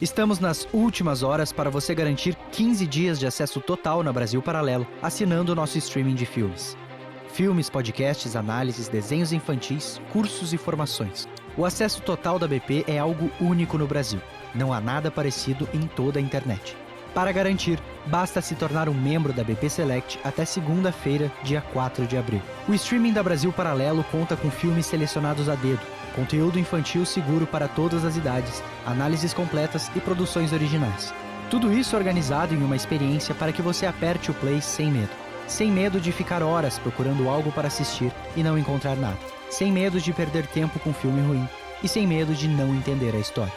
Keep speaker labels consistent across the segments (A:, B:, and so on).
A: Estamos nas últimas horas para você garantir 15 dias de acesso total na Brasil Paralelo, assinando o nosso streaming de filmes. Filmes, podcasts, análises, desenhos infantis, cursos e formações. O acesso total da BP é algo único no Brasil. Não há nada parecido em toda a internet. Para garantir, basta se tornar um membro da BP Select até segunda-feira, dia 4 de abril. O streaming da Brasil Paralelo conta com filmes selecionados a dedo, conteúdo infantil seguro para todas as idades, análises completas e produções originais. Tudo isso organizado em uma experiência para que você aperte o play sem medo. Sem medo de ficar horas procurando algo para assistir e não encontrar nada. Sem medo de perder tempo com filme ruim. E sem medo de não entender a história.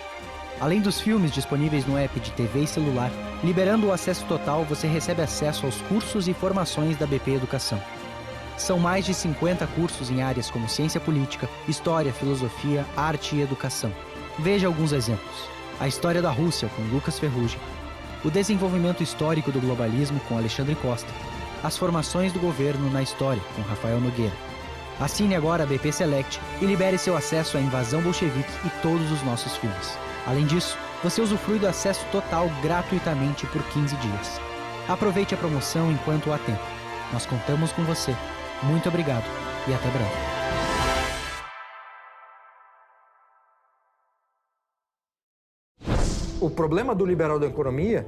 A: Além dos filmes disponíveis no app de TV e celular, liberando o acesso total, você recebe acesso aos cursos e formações da BP Educação. São mais de 50 cursos em áreas como ciência política, história, filosofia, arte e educação. Veja alguns exemplos. A história da Rússia, com Lucas Ferrugem. O desenvolvimento histórico do globalismo, com Alexandre Costa. As formações do governo na história, com Rafael Nogueira. Assine agora a BP Select e libere seu acesso à Invasão Bolchevique e todos os nossos filmes. Além disso, você usufrui do acesso total gratuitamente por 15 dias. Aproveite a promoção enquanto há tempo. Nós contamos com você. Muito obrigado e até breve.
B: O problema do liberal da economia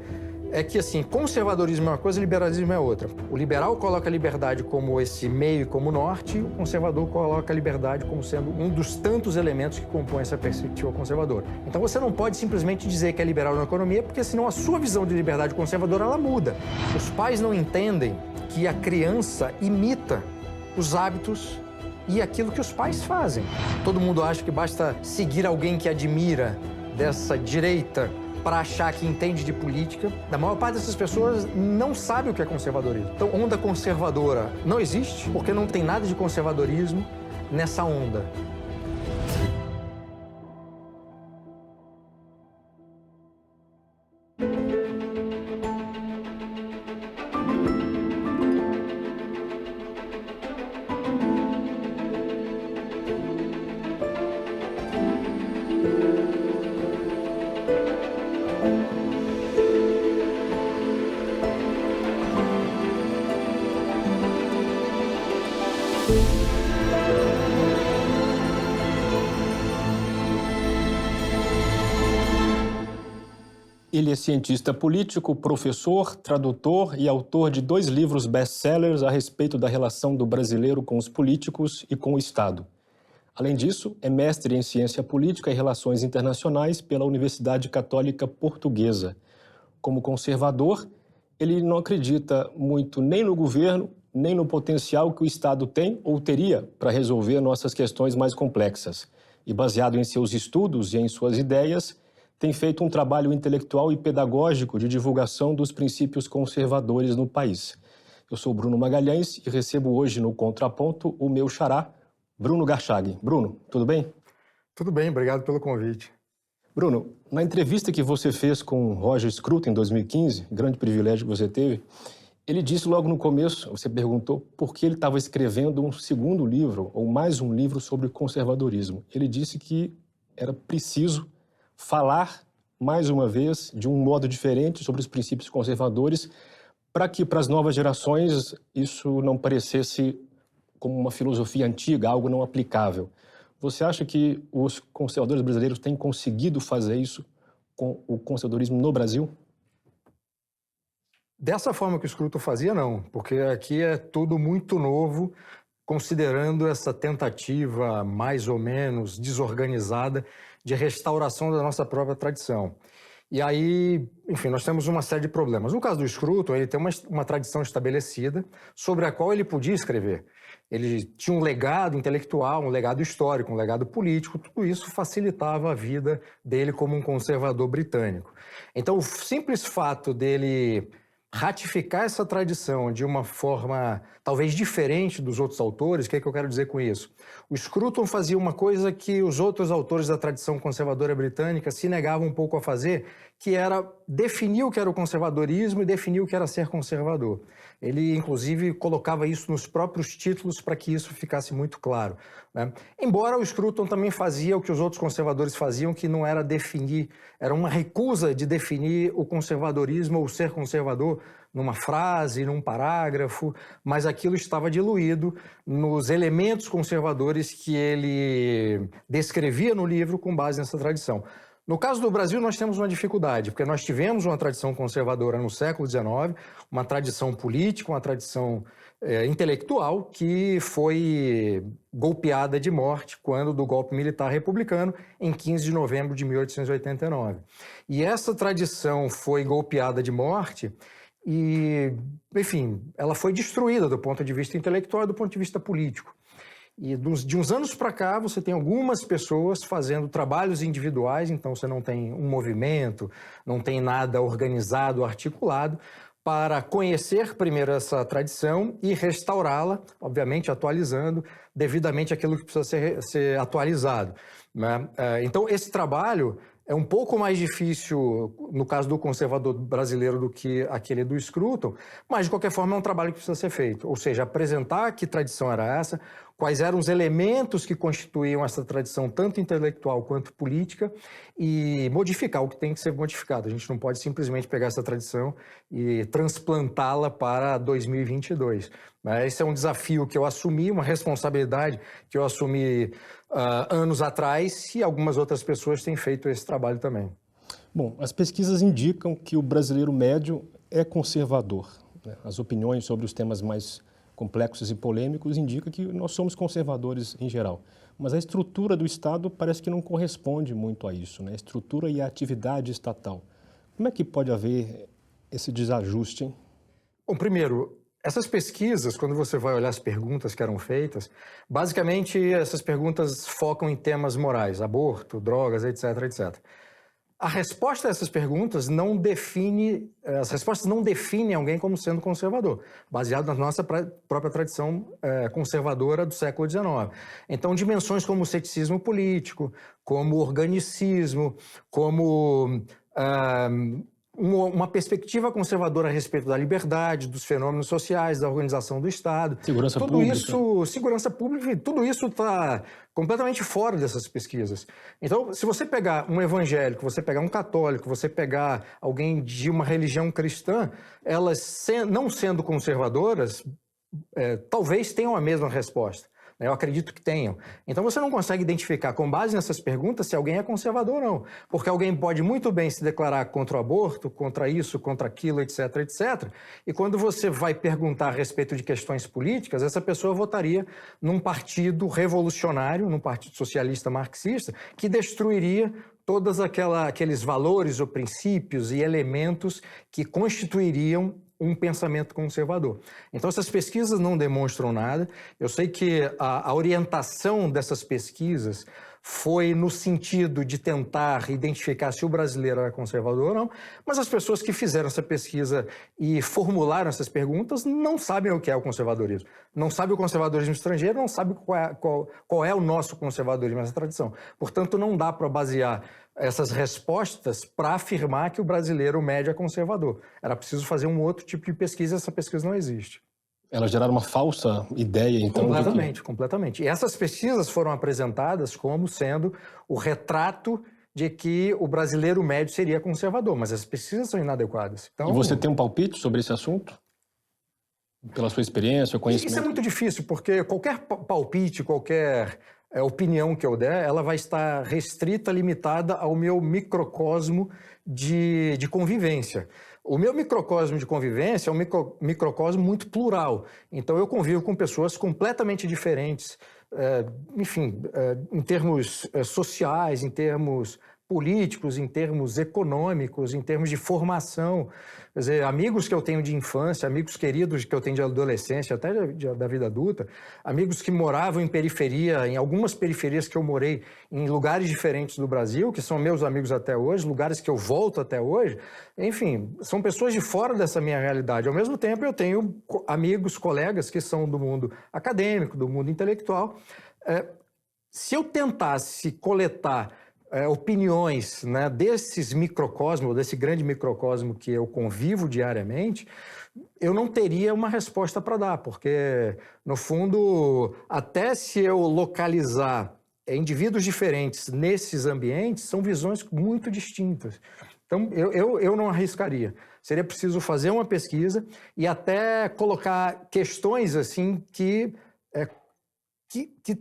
B: é que, assim, conservadorismo é uma coisa, liberalismo é outra. O liberal coloca a liberdade como esse meio e como norte, o conservador coloca a liberdade como sendo um dos tantos elementos que compõem essa perspectiva conservadora. Então você não pode simplesmente dizer que é liberal na economia, porque senão a sua visão de liberdade conservadora, ela muda. Os pais não entendem que a criança imita os hábitos e aquilo que os pais fazem. Todo mundo acha que basta seguir alguém que admira dessa direita para achar que entende de política. A maior parte dessas pessoas não sabe o que é conservadorismo. Então, onda conservadora não existe, porque não tem nada de conservadorismo nessa onda.
C: Ele é cientista político, professor, tradutor e autor de 2 livros best-sellers a respeito da relação do brasileiro com os políticos e com o Estado. Além disso, é mestre em ciência política e relações internacionais pela Universidade Católica Portuguesa. Como conservador, ele não acredita muito nem no governo, nem no potencial que o Estado tem ou teria para resolver nossas questões mais complexas. E baseado em seus estudos e em suas ideias, tem feito um trabalho intelectual e pedagógico de divulgação dos princípios conservadores no país. Eu sou Bruno Magalhães e recebo hoje no Contraponto o meu xará, Bruno Garchag. Bruno, tudo bem?
B: Tudo bem, obrigado pelo convite.
C: Bruno, na entrevista que você fez com Roger Scruton em 2015, grande privilégio que você teve, ele disse logo no começo, você perguntou por que ele estava escrevendo um segundo livro, ou mais um livro sobre conservadorismo. Ele disse que era preciso falar, mais uma vez, de um modo diferente sobre os princípios conservadores, para que para as novas gerações isso não parecesse como uma filosofia antiga, algo não aplicável. Você acha que os conservadores brasileiros têm conseguido fazer isso com o conservadorismo no Brasil?
B: Dessa forma que o Scruton fazia, não, porque aqui é tudo muito novo, considerando essa tentativa mais ou menos desorganizada de restauração da nossa própria tradição. E aí, enfim, nós temos uma série de problemas. No caso do Scruton, ele tem uma tradição estabelecida sobre a qual ele podia escrever. Ele tinha um legado intelectual, um legado histórico, um legado político, tudo isso facilitava a vida dele como um conservador britânico. Então, o simples fato dele ratificar essa tradição de uma forma talvez diferente dos outros autores. O que é que eu quero dizer com isso? O Scruton fazia uma coisa que os outros autores da tradição conservadora britânica se negavam um pouco a fazer, que era definir o que era o conservadorismo e definir o que era ser conservador. Ele, inclusive, colocava isso nos próprios títulos para que isso ficasse muito claro, né? Embora o Scruton também fazia o que os outros conservadores faziam, que não era definir, era uma recusa de definir o conservadorismo ou ser conservador numa frase, num parágrafo, mas aquilo estava diluído nos elementos conservadores que ele descrevia no livro com base nessa tradição. No caso do Brasil, nós temos uma dificuldade, porque nós tivemos uma tradição conservadora no século XIX, uma tradição política, uma tradição intelectual que foi golpeada de morte quando do golpe militar republicano em 15 de novembro de 1889. E essa tradição foi golpeada de morte e, enfim, ela foi destruída do ponto de vista intelectual e do ponto de vista político. E de uns anos para cá, você tem algumas pessoas fazendo trabalhos individuais, então você não tem um movimento, não tem nada organizado, articulado, para conhecer primeiro essa tradição e restaurá-la, obviamente atualizando devidamente aquilo que precisa ser atualizado, né? Então, esse trabalho é um pouco mais difícil no caso do conservador brasileiro do que aquele do Scruton, mas de qualquer forma é um trabalho que precisa ser feito, ou seja, apresentar que tradição era essa, quais eram os elementos que constituíam essa tradição tanto intelectual quanto política e modificar o que tem que ser modificado. A gente não pode simplesmente pegar essa tradição e transplantá-la para 2022. Esse é um desafio que eu assumi, uma responsabilidade que eu assumi anos atrás e algumas outras pessoas têm feito esse trabalho também.
C: Bom, as pesquisas indicam que o brasileiro médio é conservador, né? As opiniões sobre os temas mais complexos e polêmicos indicam que nós somos conservadores em geral. Mas a estrutura do Estado parece que não corresponde muito a isso, né? A estrutura e a atividade estatal. Como é que pode haver esse desajuste, hein?
B: Bom, primeiro, essas pesquisas, quando você vai olhar as perguntas que eram feitas, basicamente essas perguntas focam em temas morais, aborto, drogas, etc, etc. A resposta a essas perguntas não define, as respostas não definem alguém como sendo conservador, baseado na nossa própria tradição conservadora do século XIX. Então, dimensões como o ceticismo político, como o organicismo, como uma perspectiva conservadora a respeito da liberdade, dos fenômenos sociais, da organização do Estado.
C: Segurança pública.
B: Segurança pública, tudo isso está completamente fora dessas pesquisas. Então, se você pegar um evangélico, você pegar um católico, você pegar alguém de uma religião cristã, elas, não sendo conservadoras, talvez tenham a mesma resposta. Eu acredito que tenham. Então você não consegue identificar com base nessas perguntas se alguém é conservador ou não. Porque alguém pode muito bem se declarar contra o aborto, contra isso, contra aquilo, etc, etc. E quando você vai perguntar a respeito de questões políticas, essa pessoa votaria num partido revolucionário, num partido socialista marxista, que destruiria todos aqueles valores ou princípios e elementos que constituiriam um pensamento conservador. Então, essas pesquisas não demonstram nada. Eu sei que a orientação dessas pesquisas foi no sentido de tentar identificar se o brasileiro era conservador ou não, mas as pessoas que fizeram essa pesquisa e formularam essas perguntas não sabem o que é o conservadorismo. Não sabem o conservadorismo estrangeiro, não sabem qual é o nosso conservadorismo, essa tradição. Portanto, não dá para basear essas respostas para afirmar que o brasileiro médio é conservador. Era preciso fazer um outro tipo de pesquisa, essa pesquisa não existe.
C: Elas geraram uma falsa ideia, então?
B: Completamente. E essas pesquisas foram apresentadas como sendo o retrato de que o brasileiro médio seria conservador, mas as pesquisas são inadequadas. Então,
C: e você tem um palpite sobre esse assunto? Pela sua experiência, conhecimento?
B: Isso é muito difícil, porque qualquer palpite, qualquer opinião que eu der, ela vai estar restrita, limitada ao meu microcosmo de convivência. O meu microcosmo de convivência é um microcosmo muito plural. Então, eu convivo com pessoas completamente diferentes, enfim, em termos sociais, em termos políticos, em termos econômicos, em termos de formação. Quer dizer, amigos que eu tenho de infância, amigos queridos que eu tenho de adolescência, até da vida adulta, amigos que moravam em periferia, em algumas periferias que eu morei, em lugares diferentes do Brasil, que são meus amigos até hoje, lugares que eu volto até hoje. Enfim, são pessoas de fora dessa minha realidade. Ao mesmo tempo, eu tenho amigos, colegas que são do mundo acadêmico, do mundo intelectual. Se eu tentasse coletar opiniões, né, desses microcosmos, desse grande microcosmo que eu convivo diariamente, eu não teria uma resposta para dar, porque, no fundo, até se eu localizar indivíduos diferentes nesses ambientes, são visões muito distintas. Então, eu não arriscaria. Seria preciso fazer uma pesquisa e até colocar questões assim que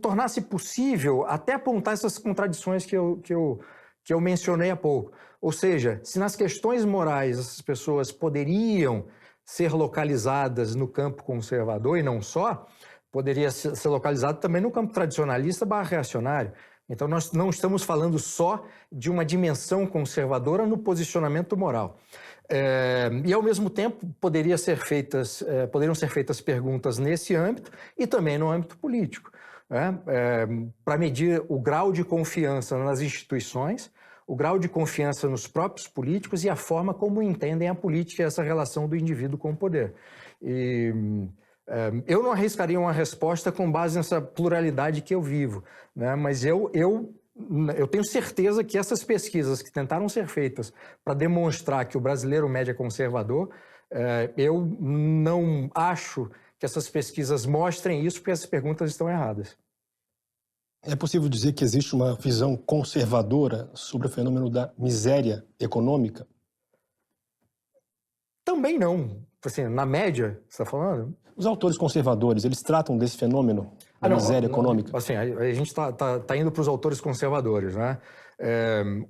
B: tornasse possível até apontar essas contradições que eu mencionei há pouco. Ou seja, se nas questões morais essas pessoas poderiam ser localizadas no campo conservador e não só, poderia ser localizado também no campo tradicionalista / reacionário. Então, nós não estamos falando só de uma dimensão conservadora no posicionamento moral. E, ao mesmo tempo, poderiam ser feitas perguntas nesse âmbito e também no âmbito político, para medir o grau de confiança nas instituições, o grau de confiança nos próprios políticos e a forma como entendem a política e essa relação do indivíduo com o poder. Eu não arriscaria uma resposta com base nessa pluralidade que eu vivo, né? Mas eu tenho certeza que essas pesquisas que tentaram ser feitas para demonstrar que o brasileiro médio é conservador, eu não acho que essas pesquisas mostrem isso, porque essas perguntas estão erradas.
C: É possível dizer que existe uma visão conservadora sobre o fenômeno da miséria econômica?
B: Também não. Assim, na média, você está falando?
C: Os autores conservadores, eles tratam desse fenômeno da miséria econômica?
B: Assim, a gente está indo para os autores conservadores, né?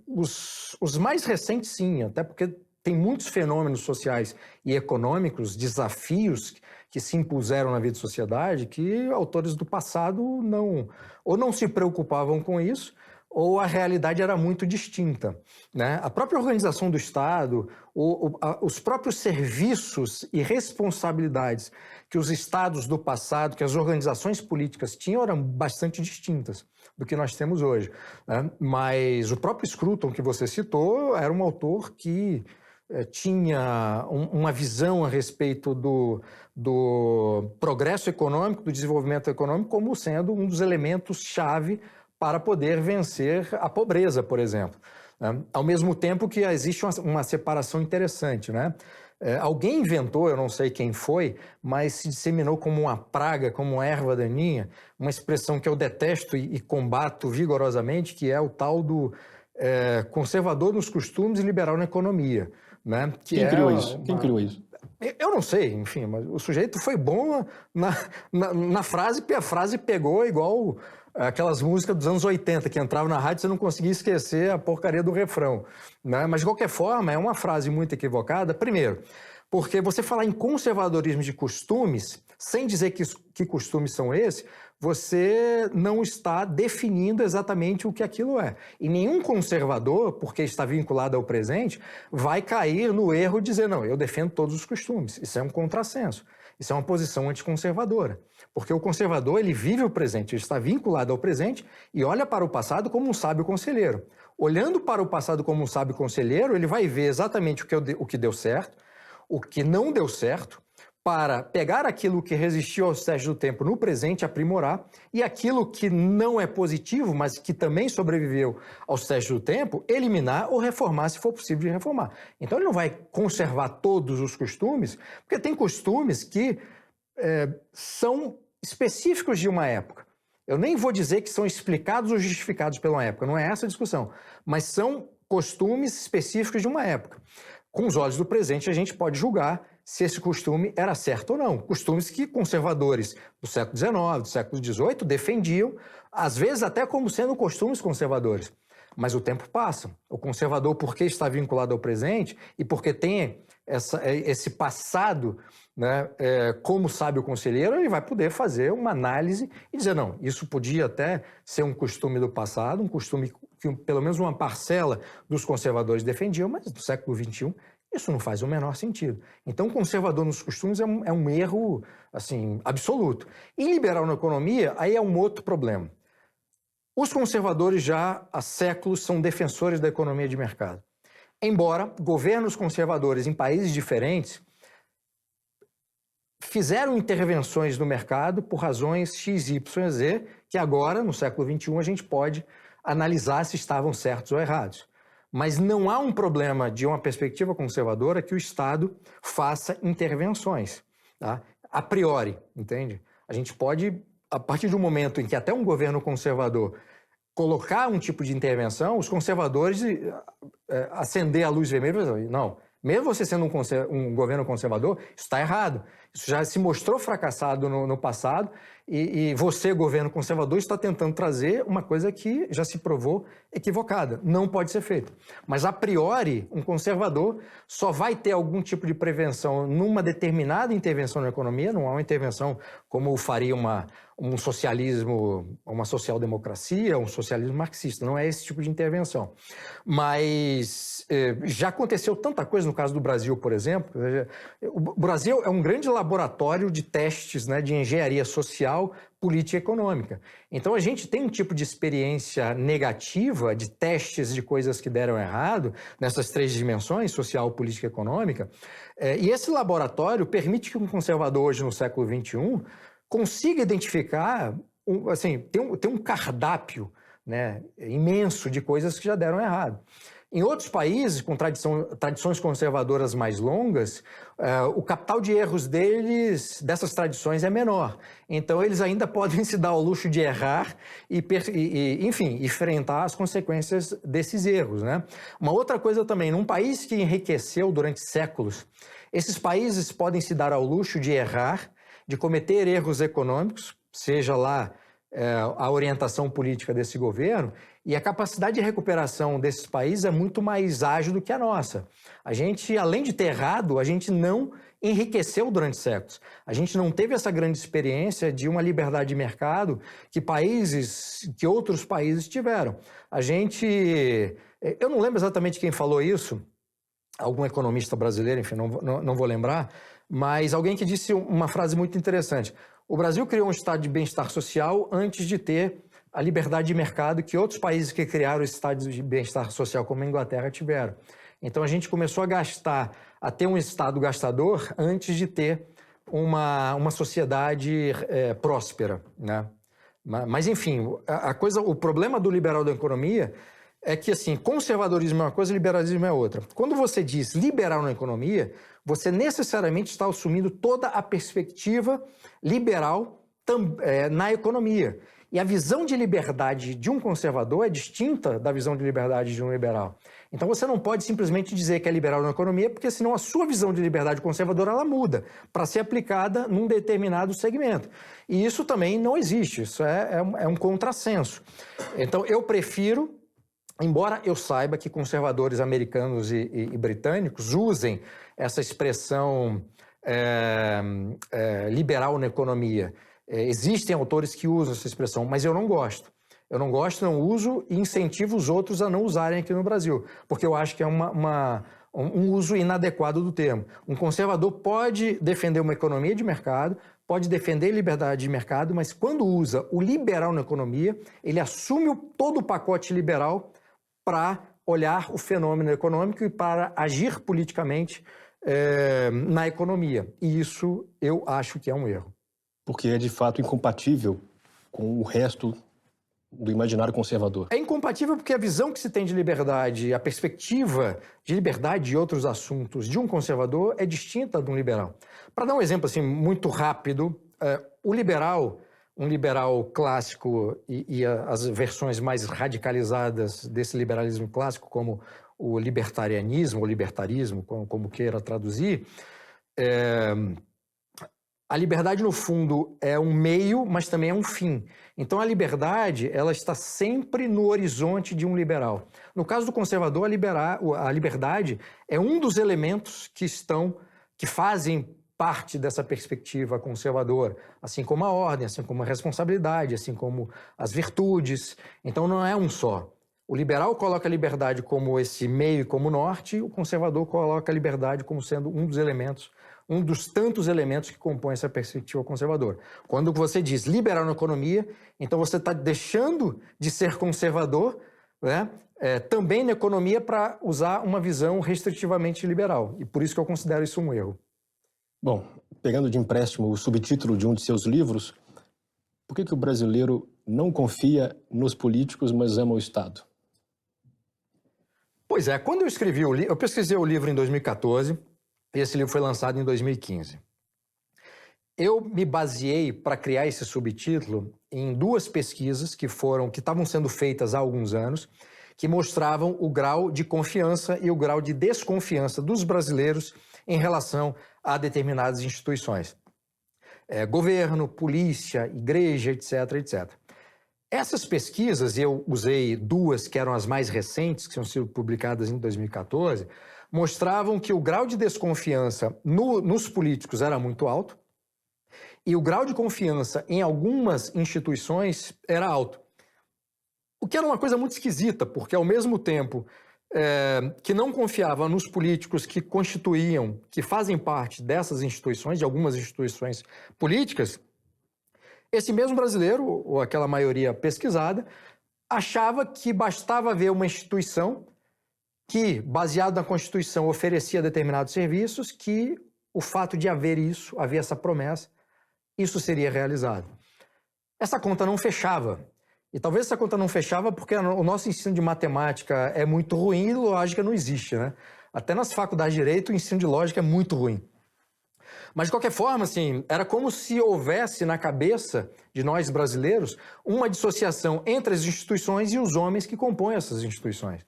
B: Os mais recentes, sim, até porque tem muitos fenômenos sociais e econômicos, desafios que se impuseram na vida da sociedade, que autores do passado não se preocupavam com isso, ou a realidade era muito distinta, né? A própria organização do Estado, os próprios serviços e responsabilidades que os estados do passado, que as organizações políticas tinham, eram bastante distintas do que nós temos hoje, né? Mas o próprio Scruton, que você citou, era um autor que tinha uma visão a respeito do progresso econômico, do desenvolvimento econômico, como sendo um dos elementos-chave para poder vencer a pobreza, por exemplo, né? Ao mesmo tempo que existe uma separação interessante, né? Alguém inventou, eu não sei quem foi, mas se disseminou como uma praga, como uma erva daninha, uma expressão que eu detesto e combato vigorosamente, que é o tal do conservador nos costumes e liberal na economia, né?
C: Quem criou isso? Quem criou isso?
B: Eu não sei, enfim, mas o sujeito foi bom na frase, porque a frase pegou igual aquelas músicas dos anos 80, que entravam na rádio e você não conseguia esquecer a porcaria do refrão, né? Mas, de qualquer forma, é uma frase muito equivocada. Primeiro, porque você falar em conservadorismo de costumes, sem dizer que costumes são esses, você não está definindo exatamente o que aquilo é. E nenhum conservador, porque está vinculado ao presente, vai cair no erro de dizer, não, eu defendo todos os costumes. Isso é um contrassenso. Isso é uma posição anticonservadora. Porque o conservador, ele vive o presente, ele está vinculado ao presente e olha para o passado como um sábio conselheiro. Olhando para o passado como um sábio conselheiro, ele vai ver exatamente o que deu certo, o que não deu certo, para pegar aquilo que resistiu aos testes do tempo no presente, aprimorar, e aquilo que não é positivo, mas que também sobreviveu aos testes do tempo, eliminar ou reformar, se for possível de reformar. Então ele não vai conservar todos os costumes, porque tem costumes que são específicos de uma época. Eu nem vou dizer que são explicados ou justificados pela época, não é essa a discussão, mas são costumes específicos de uma época. Com os olhos do presente, a gente pode julgar se esse costume era certo ou não. Costumes que conservadores do século XIX, do século XVIII, defendiam, às vezes até como sendo costumes conservadores. Mas o tempo passa. O conservador, porque está vinculado ao presente e porque tem esse passado, né, como sábio conselheiro, ele vai poder fazer uma análise e dizer, não, isso podia até ser um costume do passado, um costume pelo menos uma parcela dos conservadores defendiam, mas no século XXI isso não faz o menor sentido. Então, conservador nos costumes é um erro assim, absoluto. E liberal na economia, aí é um outro problema. Os conservadores já há séculos são defensores da economia de mercado. Embora governos conservadores em países diferentes fizeram intervenções no mercado por razões X, Y, Z, que agora, no século XXI, a gente pode analisar se estavam certos ou errados. Mas não há um problema de uma perspectiva conservadora que o Estado faça intervenções, tá? A priori, entende? A gente pode, a partir de um momento em que até um governo conservador colocar um tipo de intervenção, os conservadores acender a luz vermelha e dizer, não, mesmo você sendo um governo conservador, isso está errado. Isso já se mostrou fracassado no passado e você, governo conservador, está tentando trazer uma coisa que já se provou equivocada. Não pode ser feito. Mas, a priori, um conservador só vai ter algum tipo de prevenção numa determinada intervenção na economia, não há uma intervenção como faria um socialismo, uma social-democracia, um socialismo marxista. Não é esse tipo de intervenção. Mas já aconteceu tanta coisa no caso do Brasil, por exemplo. O Brasil é um grande laboratório de testes, né, de engenharia social, política e econômica. Então, a gente tem um tipo de experiência negativa, de testes de coisas que deram errado, nessas três dimensões, social, política e econômica, e esse laboratório permite que um conservador hoje, no século XXI, consiga identificar, tem um cardápio, né, imenso de coisas que já deram errado. Em outros países, com tradições conservadoras mais longas, o capital de erros dessas tradições é menor. Então, eles ainda podem se dar ao luxo de errar enfim, enfrentar as consequências desses erros, né? Uma outra coisa também, num país que enriqueceu durante séculos, esses países podem se dar ao luxo de errar, de cometer erros econômicos, seja lá a orientação política desse governo, e a capacidade de recuperação desses países é muito mais ágil do que a nossa. A gente, além de ter errado, a gente não enriqueceu durante séculos. A gente não teve essa grande experiência de uma liberdade de mercado que outros países tiveram. Eu não lembro exatamente quem falou isso, algum economista brasileiro, enfim, não vou lembrar, mas alguém que disse uma frase muito interessante. O Brasil criou um estado de bem-estar social antes de ter a liberdade de mercado que outros países que criaram estados de bem-estar social, como a Inglaterra, tiveram. Então, a gente começou a ter um estado gastador antes de ter uma sociedade próspera, né? Mas, enfim, o problema do liberal da economia é que, assim, conservadorismo é uma coisa, liberalismo é outra. Quando você diz liberal na economia, você necessariamente está assumindo toda a perspectiva liberal na economia. E a visão de liberdade de um conservador é distinta da visão de liberdade de um liberal. Então, você não pode simplesmente dizer que é liberal na economia, porque senão a sua visão de liberdade conservadora ela muda para ser aplicada num determinado segmento. E isso também não existe, isso é um contrassenso. Então, eu prefiro, embora eu saiba que conservadores americanos e britânicos usem essa expressão liberal na economia. Existem autores que usam essa expressão, mas eu não gosto. Eu não gosto, não uso e incentivo os outros a não usarem aqui no Brasil, porque eu acho que é um uso inadequado do termo. Um conservador pode defender uma economia de mercado, pode defender liberdade de mercado, mas quando usa o liberal na economia, ele assume todo o pacote liberal para olhar o fenômeno econômico e para agir politicamente na economia. E isso eu acho que é um erro.
C: Porque é de fato incompatível com o resto do imaginário conservador.
B: É incompatível porque a visão que se tem de liberdade, a perspectiva de liberdade de outros assuntos de um conservador é distinta de um liberal. Para dar um exemplo assim, muito rápido, um liberal clássico e as versões mais radicalizadas desse liberalismo clássico, como o libertarianismo, ou libertarismo, como queira traduzir, a liberdade, no fundo, é um meio, mas também é um fim. Então, a liberdade ela está sempre no horizonte de um liberal. No caso do conservador, a liberdade é um dos elementos que fazem parte dessa perspectiva conservadora, assim como a ordem, assim como a responsabilidade, assim como as virtudes. Então, não é um só. O liberal coloca a liberdade como esse meio e como norte, o conservador coloca a liberdade como sendo um dos elementos, um dos tantos elementos que compõem essa perspectiva conservadora. Quando você diz liberal na economia, então você está deixando de ser conservador, né, também na economia, para usar uma visão restritivamente liberal. E por isso que eu considero isso um erro.
C: Bom, pegando de empréstimo o subtítulo de um de seus livros, por que o brasileiro não confia nos políticos, mas ama o Estado?
B: Pois é, quando eu escrevi eu pesquisei o livro em 2014, e esse livro foi lançado em 2015. Eu me baseei para criar esse subtítulo em duas pesquisas que estavam sendo feitas há alguns anos, que mostravam o grau de confiança e o grau de desconfiança dos brasileiros em relação a determinadas instituições. Governo, polícia, igreja, etc, etc. Essas pesquisas, eu usei duas que eram as mais recentes, que tinham sido publicadas em 2014, mostravam que o grau de desconfiança nos políticos era muito alto e o grau de confiança em algumas instituições era alto. O que era uma coisa muito esquisita, porque ao mesmo tempo que não confiava nos políticos que constituíam, que fazem parte dessas instituições, de algumas instituições políticas, esse mesmo brasileiro, ou aquela maioria pesquisada, achava que bastava haver uma instituição que, baseado na Constituição, oferecia determinados serviços, que o fato de haver isso, haver essa promessa, isso seria realizado. Essa conta não fechava. E talvez essa conta não fechava porque o nosso ensino de matemática é muito ruim e lógica não existe, né? Até nas faculdades de Direito, o ensino de lógica é muito ruim. Mas, de qualquer forma, assim, era como se houvesse na cabeça de nós brasileiros uma dissociação entre as instituições e os homens que compõem essas instituições.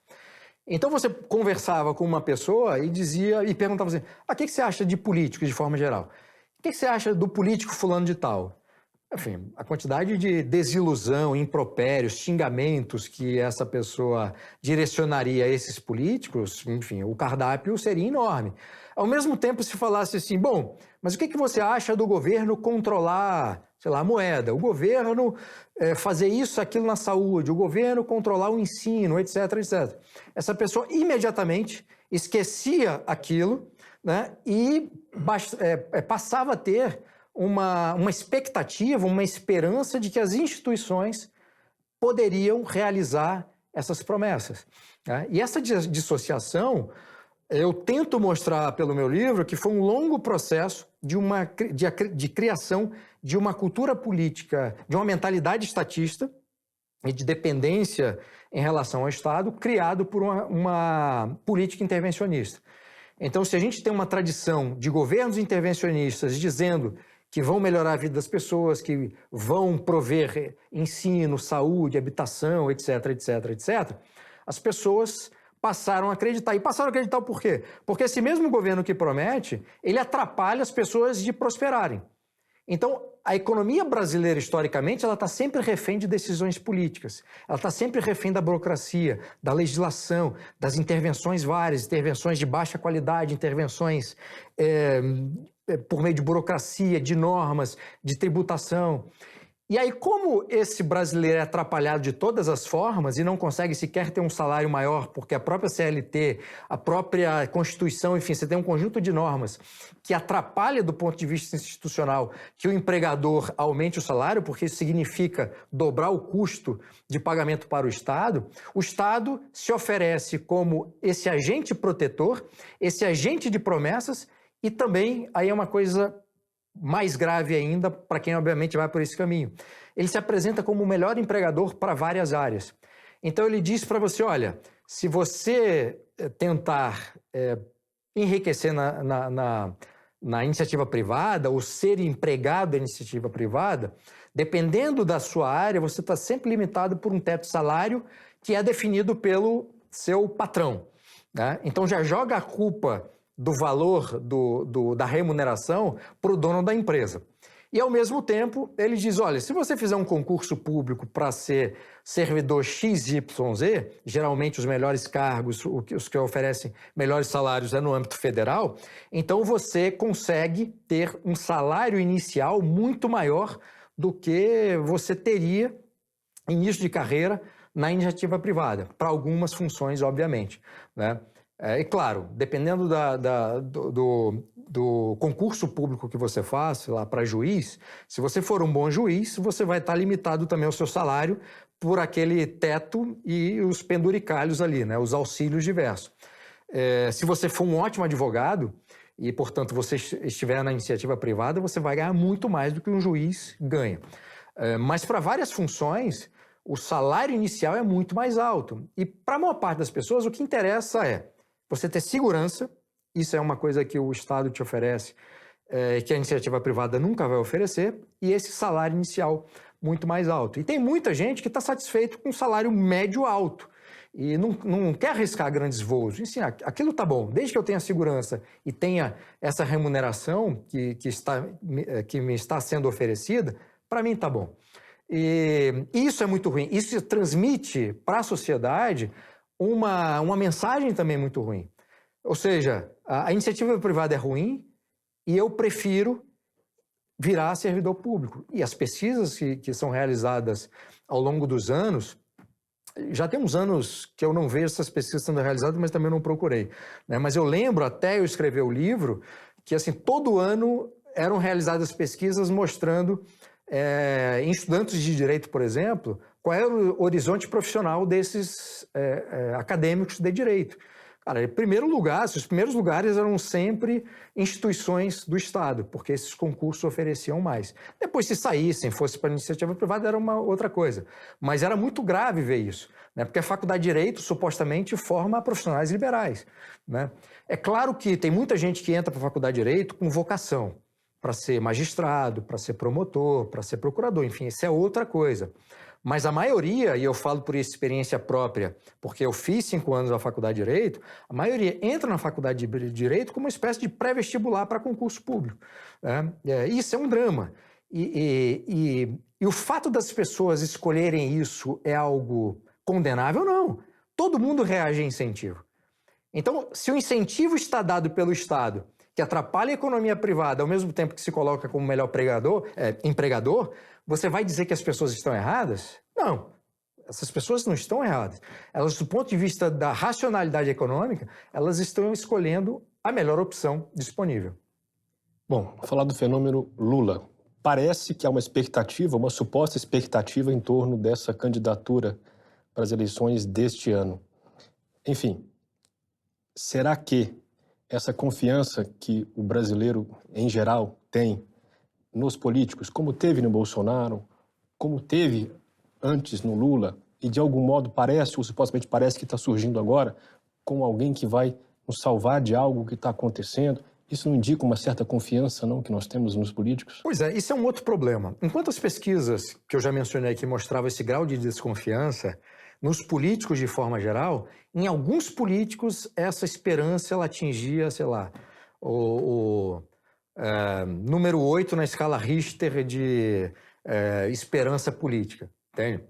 B: Então você conversava com uma pessoa e perguntava assim: o que você acha de políticos de forma geral? O que você acha do político fulano de tal? Enfim, a quantidade de desilusão, impropérios, xingamentos que essa pessoa direcionaria a esses políticos, enfim, o cardápio seria enorme. Ao mesmo tempo, se falasse assim, bom, mas o que você acha do governo controlar, sei lá, a moeda? O governo fazer isso, aquilo na saúde, o governo controlar o ensino, etc, etc. Essa pessoa imediatamente esquecia aquilo, né, e passava a ter uma expectativa, uma esperança de que as instituições poderiam realizar essas promessas, né? E essa dissociação, eu tento mostrar pelo meu livro que foi um longo processo de criação de uma cultura política, de uma mentalidade estatista e de dependência em relação ao Estado, criado por uma política intervencionista. Então, se a gente tem uma tradição de governos intervencionistas dizendo que vão melhorar a vida das pessoas, que vão prover ensino, saúde, habitação, etc, etc, etc, as pessoas passaram a acreditar. E passaram a acreditar por quê? Porque esse mesmo governo que promete, ele atrapalha as pessoas de prosperarem. Então, a economia brasileira, historicamente, ela está sempre refém de decisões políticas. Ela está sempre refém da burocracia, da legislação, das intervenções várias, intervenções de baixa qualidade, intervenções por meio de burocracia, de normas, de tributação. E aí, como esse brasileiro é atrapalhado de todas as formas e não consegue sequer ter um salário maior, porque a própria CLT, a própria Constituição, enfim, você tem um conjunto de normas que atrapalha do ponto de vista institucional que o empregador aumente o salário, porque isso significa dobrar o custo de pagamento para o Estado se oferece como esse agente protetor, esse agente de promessas e também, aí é uma coisa mais grave ainda para quem obviamente vai por esse caminho. Ele se apresenta como o melhor empregador para várias áreas. Então ele diz para você, olha, se você tentar enriquecer na iniciativa privada ou ser empregado da iniciativa privada, dependendo da sua área, você está sempre limitado por um teto de salário que é definido pelo seu patrão, né? Então já joga a culpa do valor da remuneração para o dono da empresa. E, ao mesmo tempo, ele diz, olha, se você fizer um concurso público para ser servidor XYZ, geralmente os melhores cargos, os que oferecem melhores salários é no âmbito federal, então você consegue ter um salário inicial muito maior do que você teria início de carreira na iniciativa privada, para algumas funções, obviamente, né? E claro, dependendo do concurso público que você faz lá para juiz, se você for um bom juiz, você vai estar limitado também ao seu salário por aquele teto e os penduricalhos ali, né? Os auxílios diversos. Se você for um ótimo advogado e, portanto, você estiver na iniciativa privada, você vai ganhar muito mais do que um juiz ganha. Mas para várias funções, o salário inicial é muito mais alto. E para a maior parte das pessoas, o que interessa é você ter segurança, isso é uma coisa que o Estado te oferece, que a iniciativa privada nunca vai oferecer, e esse salário inicial muito mais alto. E tem muita gente que está satisfeito com um salário médio alto e não quer arriscar grandes voos. E sim, aquilo está bom, desde que eu tenha segurança e tenha essa remuneração que me está sendo oferecida, para mim está bom. E isso é muito ruim. Isso transmite para a sociedade uma mensagem também muito ruim. Ou seja, a iniciativa privada é ruim e eu prefiro virar servidor público. E as pesquisas que são realizadas ao longo dos anos, já tem uns anos que eu não vejo essas pesquisas sendo realizadas, mas também não procurei, né? Mas eu lembro, até eu escrever o livro, que assim, todo ano eram realizadas pesquisas mostrando em estudantes de direito, por exemplo, qual era o horizonte profissional desses acadêmicos de direito. Cara, em primeiro lugar, os primeiros lugares eram sempre instituições do Estado, porque esses concursos ofereciam mais. Depois, se saíssem, fosse para a iniciativa privada, era uma outra coisa. Mas era muito grave ver isso, né? Porque a faculdade de Direito, supostamente, forma profissionais liberais, né? É claro que tem muita gente que entra para a faculdade de Direito com vocação, para ser magistrado, para ser promotor, para ser procurador, enfim, isso é outra coisa. Mas a maioria, e eu falo por experiência própria, porque eu fiz 5 anos na faculdade de Direito, a maioria entra na faculdade de Direito como uma espécie de pré-vestibular para concurso público, né? Isso é um drama. E o fato das pessoas escolherem isso é algo condenável? Não. Todo mundo reage a incentivo. Então, se o incentivo está dado pelo Estado, que atrapalha a economia privada, ao mesmo tempo que se coloca como melhor empregador, você vai dizer que as pessoas estão erradas? Não, essas pessoas não estão erradas. Elas, do ponto de vista da racionalidade econômica, elas estão escolhendo a melhor opção disponível.
C: Bom, falar do fenômeno Lula. Parece que há uma expectativa, uma suposta expectativa em torno dessa candidatura para as eleições deste ano. Enfim, será que essa confiança que o brasileiro, em geral, tem nos políticos, como teve no Bolsonaro, como teve antes no Lula, e de algum modo parece, ou supostamente parece que está surgindo agora, como alguém que vai nos salvar de algo que está acontecendo, isso não indica uma certa confiança, não, que nós temos nos políticos?
B: Pois é, isso é um outro problema. Enquanto as pesquisas que eu já mencionei aqui mostravam esse grau de desconfiança, nos políticos de forma geral, em alguns políticos essa esperança ela atingia, sei lá, número 8 na escala Richter de esperança política, entende?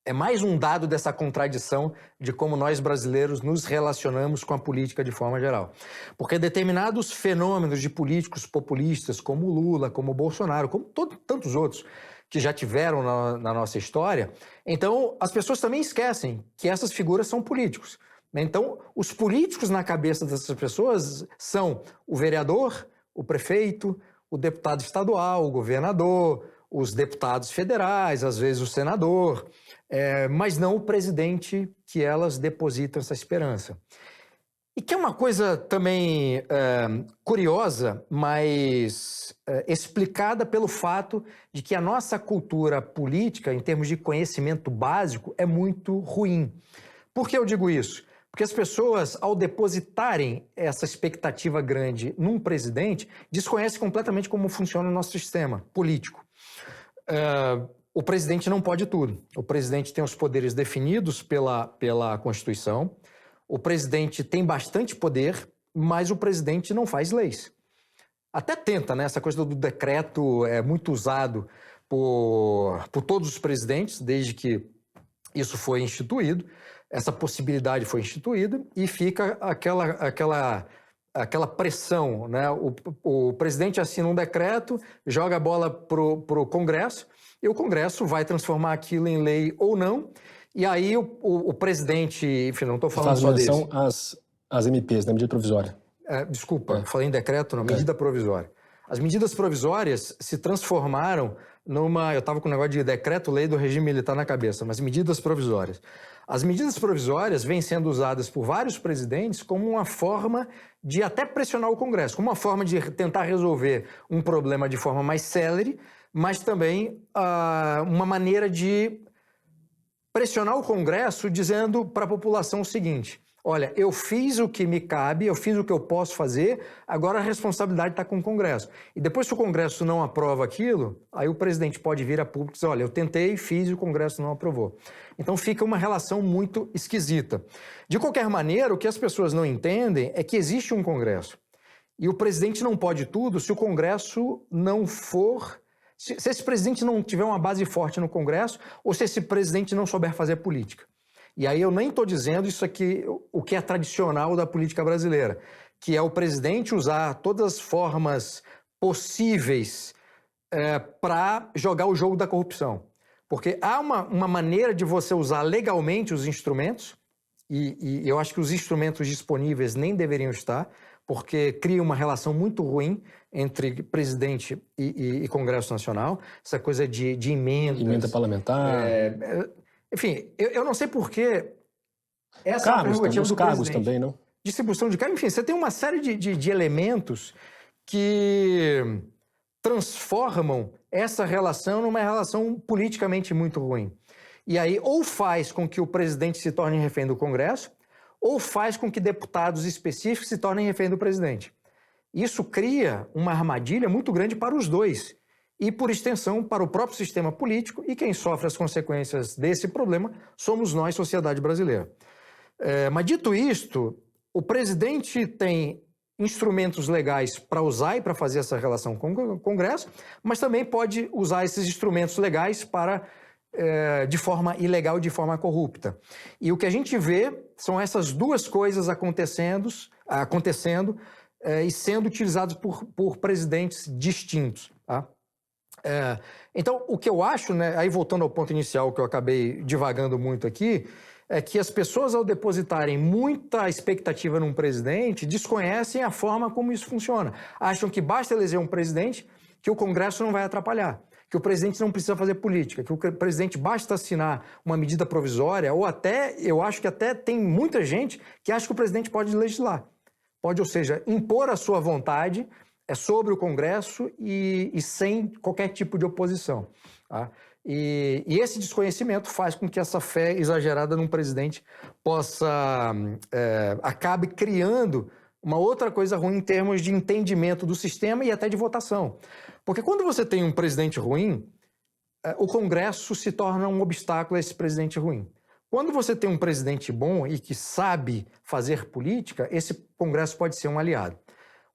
B: É mais um dado dessa contradição de como nós brasileiros nos relacionamos com a política de forma geral. Porque determinados fenômenos de políticos populistas, como o Lula, como o Bolsonaro, como tantos outros que já tiveram na nossa história, então as pessoas também esquecem que essas figuras são políticos. Então, os políticos na cabeça dessas pessoas são o vereador, o prefeito, o deputado estadual, o governador, os deputados federais, às vezes o senador, mas não o presidente que elas depositam essa esperança. E que é uma coisa também curiosa, mas explicada pelo fato de que a nossa cultura política, em termos de conhecimento básico, é muito ruim. Por que eu digo isso? Porque as pessoas, ao depositarem essa expectativa grande num presidente, desconhecem completamente como funciona o nosso sistema político. O presidente não pode tudo. O presidente tem os poderes definidos pela Constituição. O presidente tem bastante poder, mas o presidente não faz leis. Até tenta, né? Essa coisa do decreto é muito usado por todos os presidentes, desde que isso foi instituído. Essa possibilidade foi instituída e fica aquela pressão, né? O presidente assina um decreto, joga a bola para o Congresso, e o Congresso vai transformar aquilo em lei ou não, E aí o presidente, enfim, não estou falando
C: faz
B: só desse.
C: menção às MPs, na medida provisória.
B: Desculpa, falei em decreto, não, medida provisória. As medidas provisórias se transformaram numa... Eu estava com um negócio de decreto-lei do regime militar na cabeça, mas medidas provisórias. As medidas provisórias vêm sendo usadas por vários presidentes como uma forma de até pressionar o Congresso, como uma forma de tentar resolver um problema de forma mais célere, mas também uma maneira de pressionar o Congresso dizendo para a população o seguinte: olha, eu fiz o que me cabe, eu fiz o que eu posso fazer, agora a responsabilidade está com o Congresso. E depois que o Congresso não aprova aquilo, aí o presidente pode vir a público e dizer: olha, eu tentei, fiz e o Congresso não aprovou. Então fica uma relação muito esquisita. De qualquer maneira, o que as pessoas não entendem é que existe um Congresso. E o presidente não pode tudo se o Congresso não for... Se esse presidente não tiver uma base forte no Congresso, ou se esse presidente não souber fazer política. E aí eu nem estou dizendo isso aqui, o que é tradicional da política brasileira, que é o presidente usar todas as formas possíveis para jogar o jogo da corrupção. Porque há uma maneira de você usar legalmente os instrumentos, e eu acho que os instrumentos disponíveis nem deveriam estar, porque cria uma relação muito ruim entre presidente e Congresso Nacional, essa coisa de emendas.
C: Emenda parlamentar.
B: Enfim, eu não sei por que essa
C: cargos,
B: prerrogativa do
C: cargos
B: presidente.
C: também, não?
B: Distribuição de cargos, enfim, você tem uma série de elementos que transformam essa relação numa relação politicamente muito ruim. E aí ou faz com que o presidente se torne refém do Congresso, ou faz com que deputados específicos se tornem refém do presidente. Isso cria uma armadilha muito grande para os dois e, por extensão, para o próprio sistema político, e quem sofre as consequências desse problema somos nós, sociedade brasileira. Mas dito isto, o presidente tem instrumentos legais para usar e para fazer essa relação com o Congresso, mas também pode usar esses instrumentos legais para... de forma ilegal, de forma corrupta. E o que a gente vê são essas duas coisas acontecendo e sendo utilizados por presidentes distintos. Tá? Então, o que eu acho, né, aí voltando ao ponto inicial que eu acabei divagando muito aqui, é que as pessoas, ao depositarem muita expectativa num presidente, desconhecem a forma como isso funciona. Acham que basta eleger um presidente, que o Congresso não vai atrapalhar, que o presidente não precisa fazer política, que o presidente basta assinar uma medida provisória, ou até, eu acho que até tem muita gente que acha que o presidente pode legislar. Pode, ou seja, impor a sua vontade sobre o Congresso e sem qualquer tipo de oposição. Tá? E esse desconhecimento faz com que essa fé exagerada num presidente acabe criando uma outra coisa ruim em termos de entendimento do sistema e até de votação. Porque quando você tem um presidente ruim, o Congresso se torna um obstáculo a esse presidente ruim. Quando você tem um presidente bom e que sabe fazer política, esse Congresso pode ser um aliado.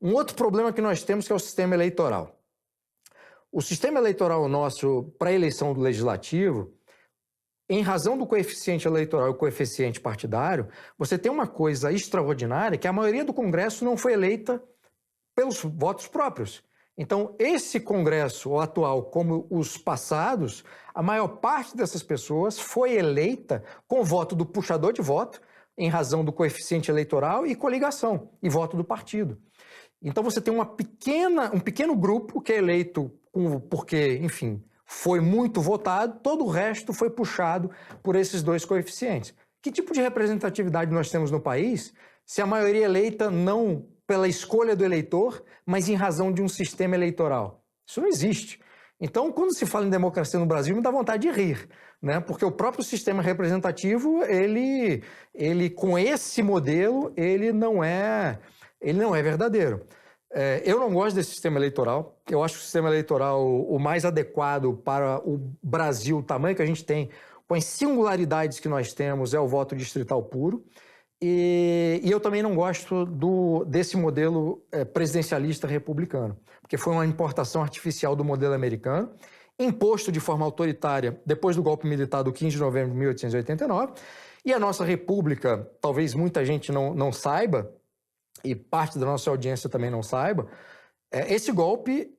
B: Um outro problema que nós temos que é o sistema eleitoral. O sistema eleitoral nosso para a eleição do legislativo, em razão do coeficiente eleitoral e o coeficiente partidário, você tem uma coisa extraordinária, que a maioria do Congresso não foi eleita pelos votos próprios. Então, esse Congresso, o atual, como os passados, a maior parte dessas pessoas foi eleita com voto do puxador de voto, em razão do coeficiente eleitoral e coligação, e voto do partido. Então, você tem um pequeno grupo que é eleito porque, enfim, foi muito votado, todo o resto foi puxado por esses dois coeficientes. Que tipo de representatividade nós temos no país se a maioria é eleita não pela escolha do eleitor, mas em razão de um sistema eleitoral? Isso não existe. Então, quando se fala em democracia no Brasil, me dá vontade de rir, né? Porque o próprio sistema representativo, ele com esse modelo, ele não é verdadeiro. Eu não gosto desse sistema eleitoral. Eu acho o sistema eleitoral o mais adequado para o Brasil, o tamanho que a gente tem, com as singularidades que nós temos, é o voto distrital puro. E eu também não gosto desse modelo presidencialista republicano, porque foi uma importação artificial do modelo americano, imposto de forma autoritária depois do golpe militar do 15 de novembro de 1889. E a nossa república, talvez muita gente não saiba, e parte da nossa audiência também não saiba, esse golpe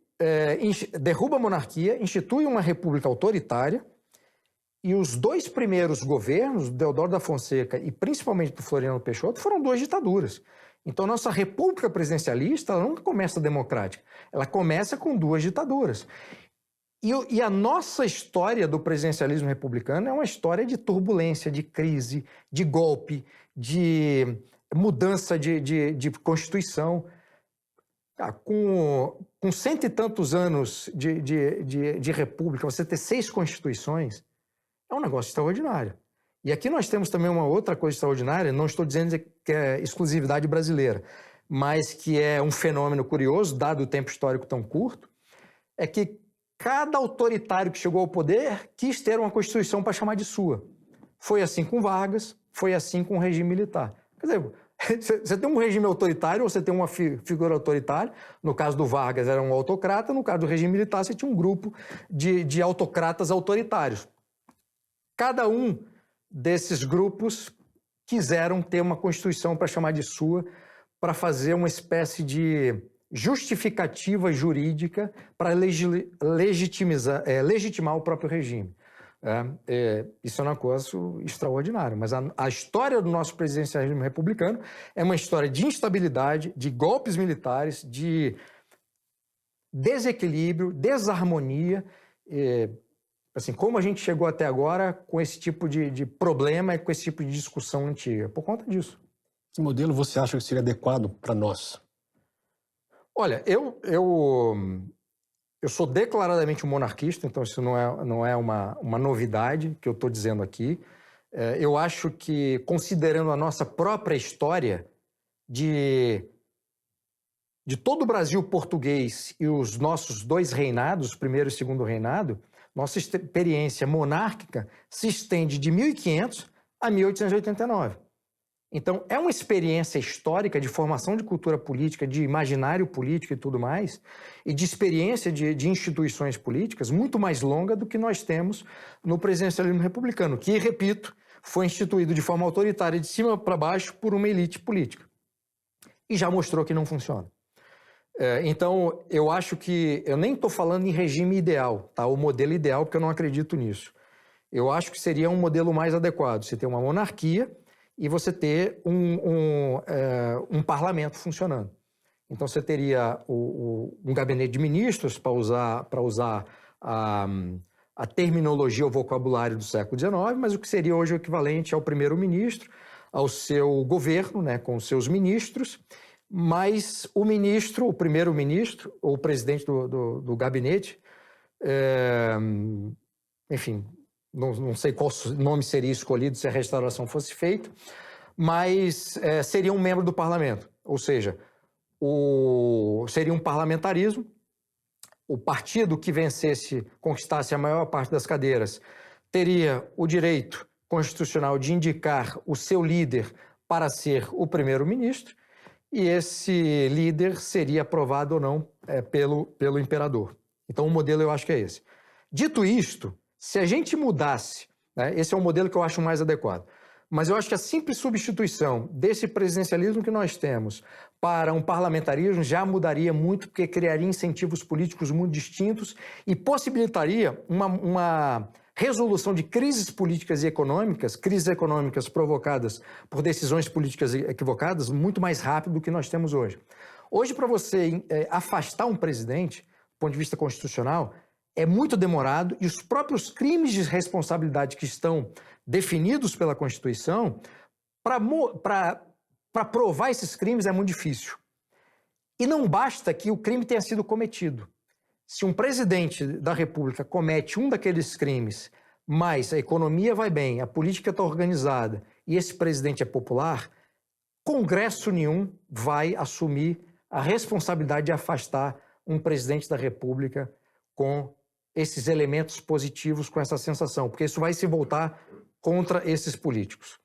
B: derruba a monarquia, institui uma república autoritária E os 2 primeiros governos, do Deodoro da Fonseca e principalmente do Floriano Peixoto, foram 2 ditaduras. Então, nossa república presidencialista ela nunca começa democrática, ela começa com 2 ditaduras. E a nossa história do presidencialismo republicano é uma história de turbulência, de crise, de golpe, de mudança de Constituição. Com 100 e tantos anos de república, você ter 6 constituições, é um negócio extraordinário. E aqui nós temos também uma outra coisa extraordinária, não estou dizendo que é exclusividade brasileira, mas que é um fenômeno curioso, dado o tempo histórico tão curto, é que cada autoritário que chegou ao poder quis ter uma Constituição para chamar de sua. Foi assim com Vargas, foi assim com o regime militar. Quer dizer, você tem um regime autoritário ou você tem uma figura autoritária. No caso do Vargas era um autocrata, no caso do regime militar você tinha um grupo de autocratas autoritários. Cada um desses grupos quiseram ter uma Constituição para chamar de sua, para fazer uma espécie de justificativa jurídica para legitimar o próprio regime. Isso é um negócio extraordinário, mas a história do nosso presidencialismo republicano é uma história de instabilidade, de golpes militares, de desequilíbrio, desarmonia, assim, como a gente chegou até agora com esse tipo de problema e com esse tipo de discussão antiga, por conta disso.
C: Que modelo você acha que seria adequado para nós?
B: Olha, eu sou declaradamente um monarquista, então isso não é uma novidade que eu estou dizendo aqui. Eu acho que, considerando a nossa própria história de todo o Brasil português e os nossos 2 reinados, o primeiro e o segundo reinado, nossa experiência monárquica se estende de 1500 a 1889. Então, é uma experiência histórica de formação de cultura política, de imaginário político e tudo mais, e de experiência de instituições políticas muito mais longa do que nós temos no presidencialismo republicano, que, repito, foi instituído de forma autoritária, de cima para baixo, por uma elite política. E já mostrou que não funciona. Então, eu acho que... Eu nem estou falando em regime ideal, tá? O modelo ideal, porque eu não acredito nisso. Eu acho que seria um modelo mais adequado. Você ter uma monarquia e você ter um parlamento funcionando. Então, você teria um gabinete de ministros, para usar a terminologia ou vocabulário do século XIX, mas o que seria hoje o equivalente ao primeiro-ministro, ao seu governo, né, com os seus ministros, mas o ministro, o primeiro-ministro, ou o presidente do gabinete, enfim, não sei qual nome seria escolhido se a restauração fosse feita, mas seria um membro do parlamento, ou seja, seria um parlamentarismo. O partido que vencesse, conquistasse a maior parte das cadeiras, teria o direito constitucional de indicar o seu líder para ser o primeiro-ministro, e esse líder seria aprovado ou não pelo imperador. Então, o modelo eu acho que é esse. Dito isto, se a gente mudasse, né, esse é o modelo que eu acho mais adequado, mas eu acho que a simples substituição desse presidencialismo que nós temos para um parlamentarismo já mudaria muito, porque criaria incentivos políticos muito distintos e possibilitaria uma resolução de crises políticas e econômicas, crises econômicas provocadas por decisões políticas equivocadas, muito mais rápido do que nós temos hoje. Hoje, para você afastar um presidente, do ponto de vista constitucional, é muito demorado e os próprios crimes de responsabilidade que estão definidos pela Constituição, para provar esses crimes é muito difícil. E não basta que o crime tenha sido cometido. Se um presidente da República comete um daqueles crimes, mas a economia vai bem, a política está organizada e esse presidente é popular, Congresso nenhum vai assumir a responsabilidade de afastar um presidente da República com esses elementos positivos, com essa sensação, porque isso vai se voltar contra esses políticos.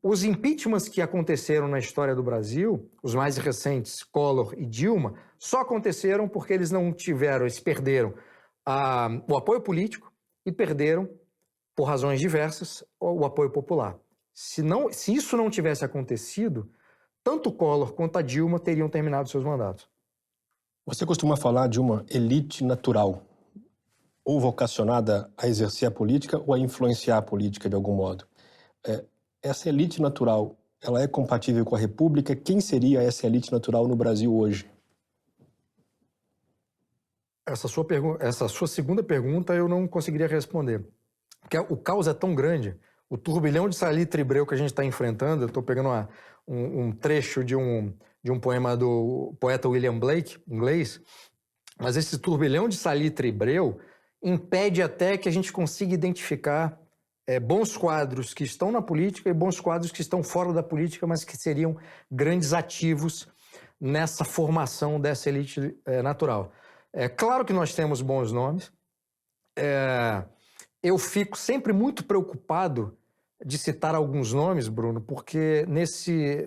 B: Os impeachments que aconteceram na história do Brasil, os mais recentes, Collor e Dilma, só aconteceram porque eles perderam o apoio político e perderam, por razões diversas, o apoio popular. Se isso não tivesse acontecido, tanto Collor quanto a Dilma teriam terminado seus mandatos.
C: Você costuma falar de uma elite natural. ou vocacionada a exercer a política ou a influenciar a política de algum modo. Essa elite natural, ela é compatível com a República? Quem seria essa elite natural no Brasil hoje?
B: Essa sua segunda pergunta eu não conseguiria responder. Porque o caos é tão grande, o turbilhão de salitre e breu que a gente está enfrentando, eu estou pegando um trecho de um poema do poeta William Blake, inglês, mas esse turbilhão de salitre e breu impede até que a gente consiga identificar bons quadros que estão na política e bons quadros que estão fora da política, mas que seriam grandes ativos nessa formação dessa elite natural. É claro que nós temos bons nomes. Eu fico sempre muito preocupado de citar alguns nomes, Bruno, porque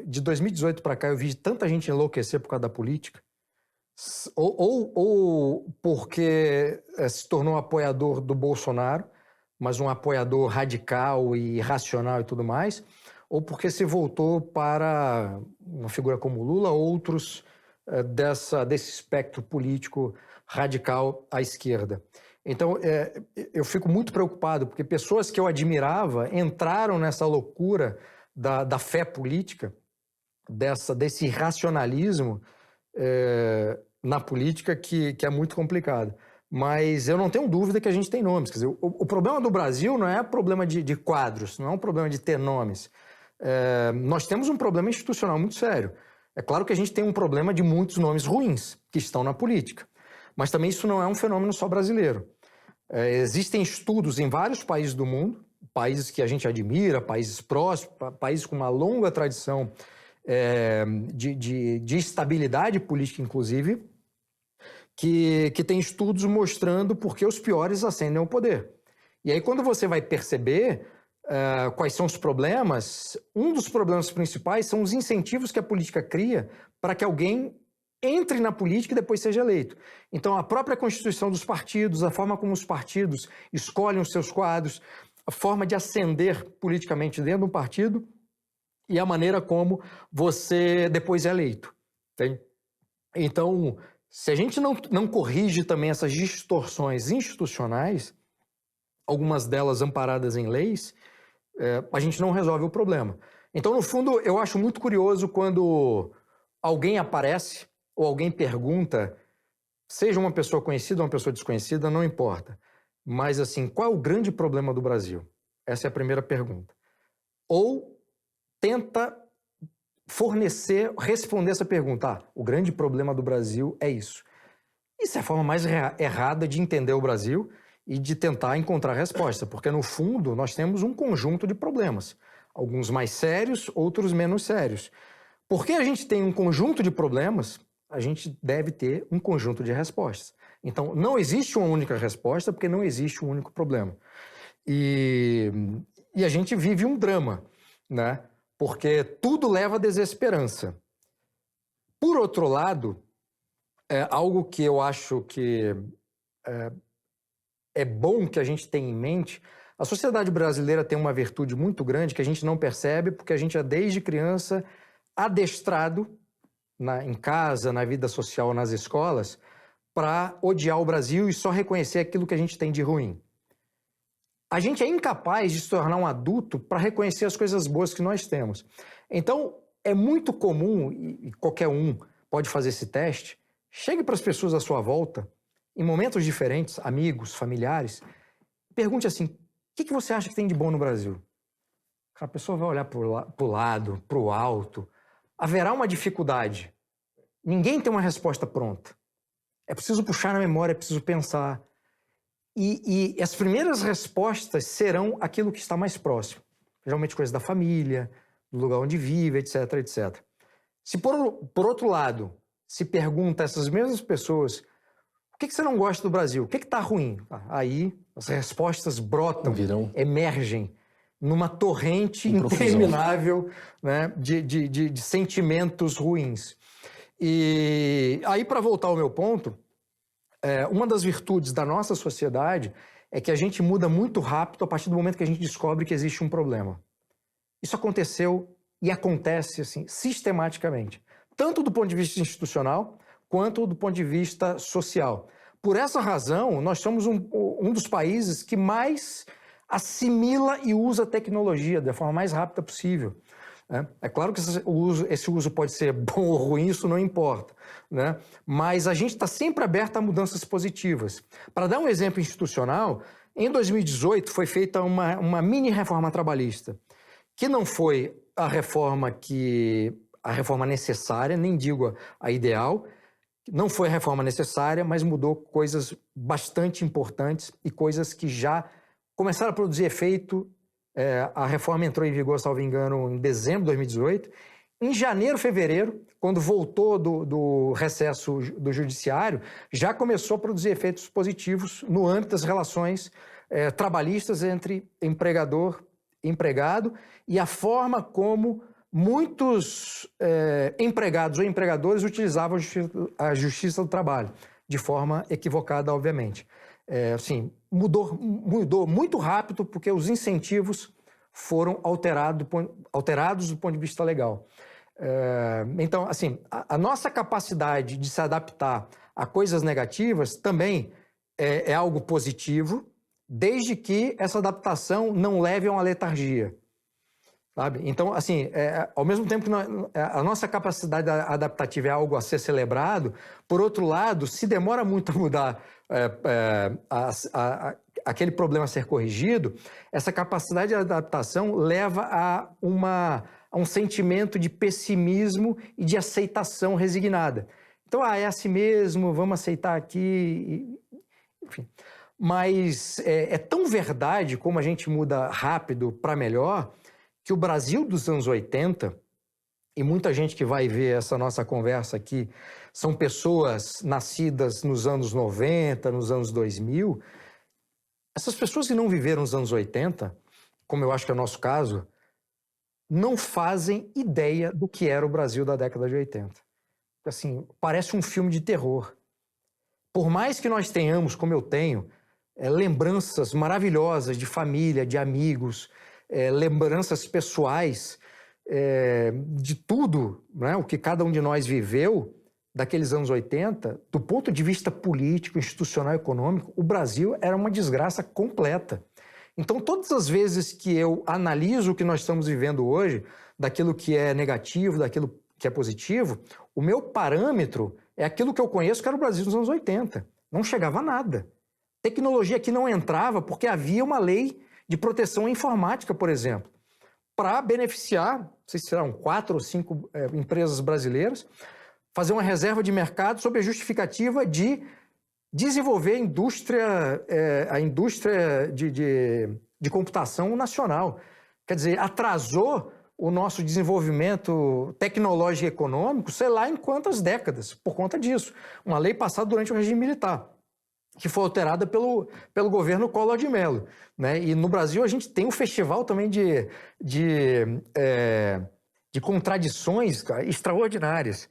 B: de 2018 para cá eu vi tanta gente enlouquecer por causa da política, ou porque se tornou apoiador do Bolsonaro, mas um apoiador radical e irracional e tudo mais, ou porque se voltou para uma figura como Lula, outros desse espectro político radical à esquerda. Então, eu fico muito preocupado, porque pessoas que eu admirava entraram nessa loucura da fé política, desse irracionalismo na política que é muito complicado. Mas eu não tenho dúvida que a gente tem nomes. Quer dizer, o problema do Brasil não é problema de quadros, não é um problema de ter nomes. Nós temos um problema institucional muito sério. É claro que a gente tem um problema de muitos nomes ruins que estão na política. Mas também isso não é um fenômeno só brasileiro. Existem estudos em vários países do mundo, países que a gente admira, países próximos, países com uma longa tradição de estabilidade política, inclusive, que tem estudos mostrando por que os piores ascendem ao poder. E aí, quando você vai perceber quais são os problemas, um dos problemas principais são os incentivos que a política cria para que alguém entre na política e depois seja eleito. Então, a própria constituição dos partidos, a forma como os partidos escolhem os seus quadros, a forma de ascender politicamente dentro de um partido e a maneira como você depois é eleito. Tem? Então, se a gente não corrige também essas distorções institucionais, algumas delas amparadas em leis, a gente não resolve o problema. Então, no fundo, eu acho muito curioso quando alguém aparece ou alguém pergunta, seja uma pessoa conhecida ou uma pessoa desconhecida, não importa. Mas, assim, qual é o grande problema do Brasil? Essa é a primeira pergunta. Ou tenta responder essa pergunta. O grande problema do Brasil é isso. Isso é a forma mais errada de entender o Brasil e de tentar encontrar resposta, porque, no fundo, nós temos um conjunto de problemas. Alguns mais sérios, outros menos sérios. Porque a gente tem um conjunto de problemas, a gente deve ter um conjunto de respostas. Então, não existe uma única resposta, porque não existe um único problema. E a gente vive um drama, né? Porque tudo leva à desesperança. Por outro lado, algo que eu acho que é bom que a gente tenha em mente, a sociedade brasileira tem uma virtude muito grande que a gente não percebe, porque a gente é desde criança adestrado em casa, na vida social, nas escolas, para odiar o Brasil e só reconhecer aquilo que a gente tem de ruim. A gente é incapaz de se tornar um adulto para reconhecer as coisas boas que nós temos. Então, é muito comum, e qualquer um pode fazer esse teste, chegue para as pessoas à sua volta, em momentos diferentes, amigos, familiares, pergunte assim, o que você acha que tem de bom no Brasil? A pessoa vai olhar para o lado, para o alto, haverá uma dificuldade. Ninguém tem uma resposta pronta. É preciso puxar na memória, é preciso pensar. E as primeiras respostas serão aquilo que está mais próximo. Geralmente coisas da família, do lugar onde vive, etc, etc. Se por outro lado, se pergunta a essas mesmas pessoas, o que você não gosta do Brasil? O que está ruim? Aí as respostas brotam, emergem numa torrente interminável, né, de sentimentos ruins. E aí, para voltar ao meu ponto, uma das virtudes da nossa sociedade é que a gente muda muito rápido a partir do momento que a gente descobre que existe um problema. Isso aconteceu e acontece assim, sistematicamente, tanto do ponto de vista institucional quanto do ponto de vista social. Por essa razão, nós somos um dos países que mais assimila e usa a tecnologia da forma mais rápida possível. É claro que esse uso pode ser bom ou ruim, isso não importa, né? Mas a gente está sempre aberto a mudanças positivas. Para dar um exemplo institucional, em 2018 foi feita uma mini reforma trabalhista, que não foi a reforma necessária, nem digo a ideal, não foi a reforma necessária, mas mudou coisas bastante importantes e coisas que já começaram a produzir efeito. A reforma entrou em vigor, salvo engano, em dezembro de 2018. Em janeiro, fevereiro, quando voltou do recesso do judiciário, já começou a produzir efeitos positivos no âmbito das relações trabalhistas entre empregador e empregado e a forma como muitos empregados ou empregadores utilizavam a justiça do trabalho, de forma equivocada, obviamente. Mudou muito rápido porque os incentivos foram alterados do ponto de vista legal. Então, assim, a nossa capacidade de se adaptar a coisas negativas também é algo positivo, desde que essa adaptação não leve a uma letargia. Sabe? Então, assim, ao mesmo tempo que a nossa capacidade adaptativa é algo a ser celebrado, por outro lado, se demora muito a mudar aquele problema a ser corrigido, essa capacidade de adaptação leva a um sentimento de pessimismo e de aceitação resignada. Então, é assim mesmo, vamos aceitar aqui, enfim. Mas é tão verdade como a gente muda rápido para melhor, que o Brasil dos anos 80, e muita gente que vai ver essa nossa conversa aqui, são pessoas nascidas nos anos 90, nos anos 2000, essas pessoas que não viveram nos anos 80, como eu acho que é o nosso caso, não fazem ideia do que era o Brasil da década de 80. Assim, parece um filme de terror. Por mais que nós tenhamos, como eu tenho, lembranças maravilhosas de família, de amigos, lembranças pessoais de tudo, né, o que cada um de nós viveu daqueles anos 80, do ponto de vista político, institucional e econômico, o Brasil era uma desgraça completa. Então, todas as vezes que eu analiso o que nós estamos vivendo hoje, daquilo que é negativo, daquilo que é positivo, o meu parâmetro é aquilo que eu conheço, que era o Brasil dos anos 80. Não chegava a nada. Tecnologia aqui não entrava porque havia uma lei de proteção informática, por exemplo, para beneficiar, não sei se serão 4 ou 5 empresas brasileiras, fazer uma reserva de mercado sob a justificativa de desenvolver a indústria de computação nacional. Quer dizer, atrasou o nosso desenvolvimento tecnológico e econômico, sei lá em quantas décadas, por conta disso. Uma lei passada durante o regime militar, que foi alterada pelo governo Collor de Mello, né? E no Brasil a gente tem um festival também de contradições, cara, extraordinárias.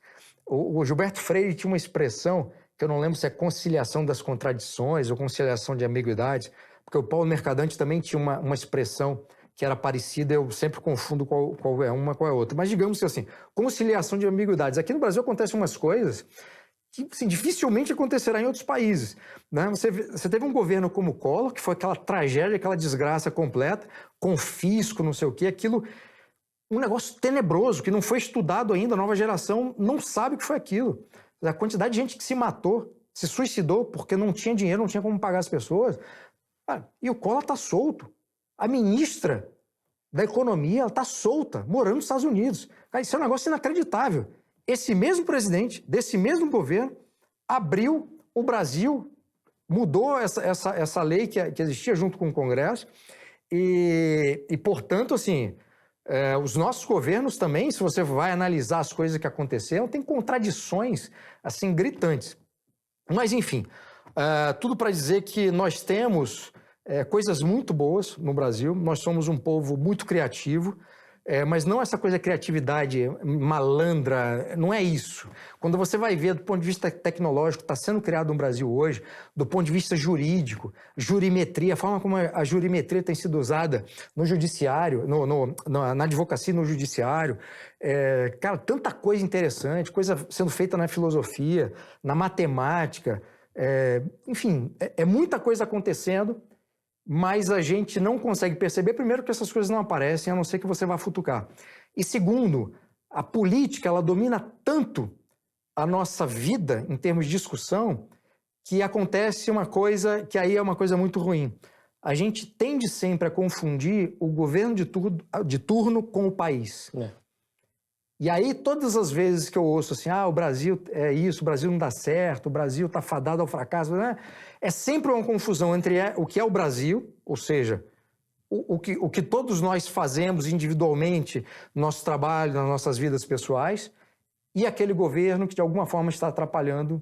B: O Gilberto Freire tinha uma expressão, que eu não lembro se é conciliação das contradições ou conciliação de ambiguidades, porque o Paulo Mercadante também tinha uma expressão que era parecida, eu sempre confundo qual é uma, qual é outra. Mas digamos que assim, conciliação de ambiguidades. Aqui no Brasil acontecem umas coisas que assim, dificilmente acontecerá em outros países, né? Você teve um governo como o Collor, que foi aquela tragédia, aquela desgraça completa, confisco, não sei o quê, aquilo, um negócio tenebroso, que não foi estudado ainda, a nova geração não sabe o que foi aquilo. A quantidade de gente que se matou, se suicidou porque não tinha dinheiro, não tinha como pagar as pessoas. E o Collor está solto. A ministra da Economia está solta, morando nos Estados Unidos. Isso é um negócio inacreditável. Esse mesmo presidente, desse mesmo governo, abriu o Brasil, mudou essa lei que existia junto com o Congresso e portanto, assim, os nossos governos também, se você vai analisar as coisas que aconteceram, tem contradições, assim, gritantes. Mas, enfim, tudo para dizer que nós temos coisas muito boas no Brasil, nós somos um povo muito criativo, mas não essa coisa de criatividade malandra, não é isso. Quando você vai ver do ponto de vista tecnológico, está sendo criado no Brasil hoje, do ponto de vista jurídico, jurimetria, a forma como a jurimetria tem sido usada no judiciário, na advocacia e no judiciário, cara, tanta coisa interessante, coisa sendo feita na filosofia, na matemática, Enfim, é muita coisa acontecendo, mas a gente não consegue perceber, primeiro, que essas coisas não aparecem, a não ser que você vá futucar. E segundo, a política, ela domina tanto a nossa vida em termos de discussão, que acontece uma coisa que aí é uma coisa muito ruim. A gente tende sempre a confundir o governo de turno com o país. E aí, todas as vezes que eu ouço assim, o Brasil é isso, o Brasil não dá certo, o Brasil está fadado ao fracasso, né? É sempre uma confusão entre o que é o Brasil, ou seja, o que todos nós fazemos individualmente no nosso trabalho, nas nossas vidas pessoais, e aquele governo que de alguma forma está atrapalhando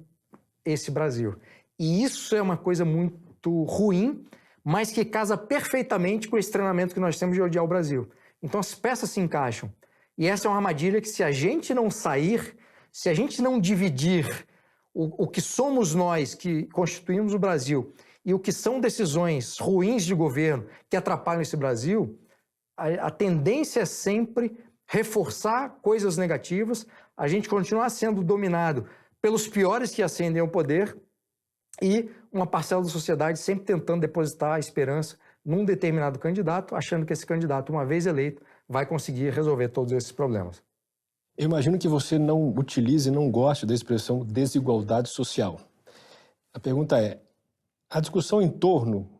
B: esse Brasil. E isso é uma coisa muito ruim, mas que casa perfeitamente com esse treinamento que nós temos de odiar o Brasil. Então as peças se encaixam. E essa é uma armadilha que, se a gente não sair, se a gente não dividir o que somos nós que constituímos o Brasil e o que são decisões ruins de governo que atrapalham esse Brasil, a tendência é sempre reforçar coisas negativas, a gente continuar sendo dominado pelos piores que ascendem ao poder e uma parcela da sociedade sempre tentando depositar a esperança num determinado candidato, achando que esse candidato, uma vez eleito, vai conseguir resolver todos esses problemas.
C: Eu imagino que você não utilize e não goste da expressão desigualdade social. A pergunta é, a discussão em torno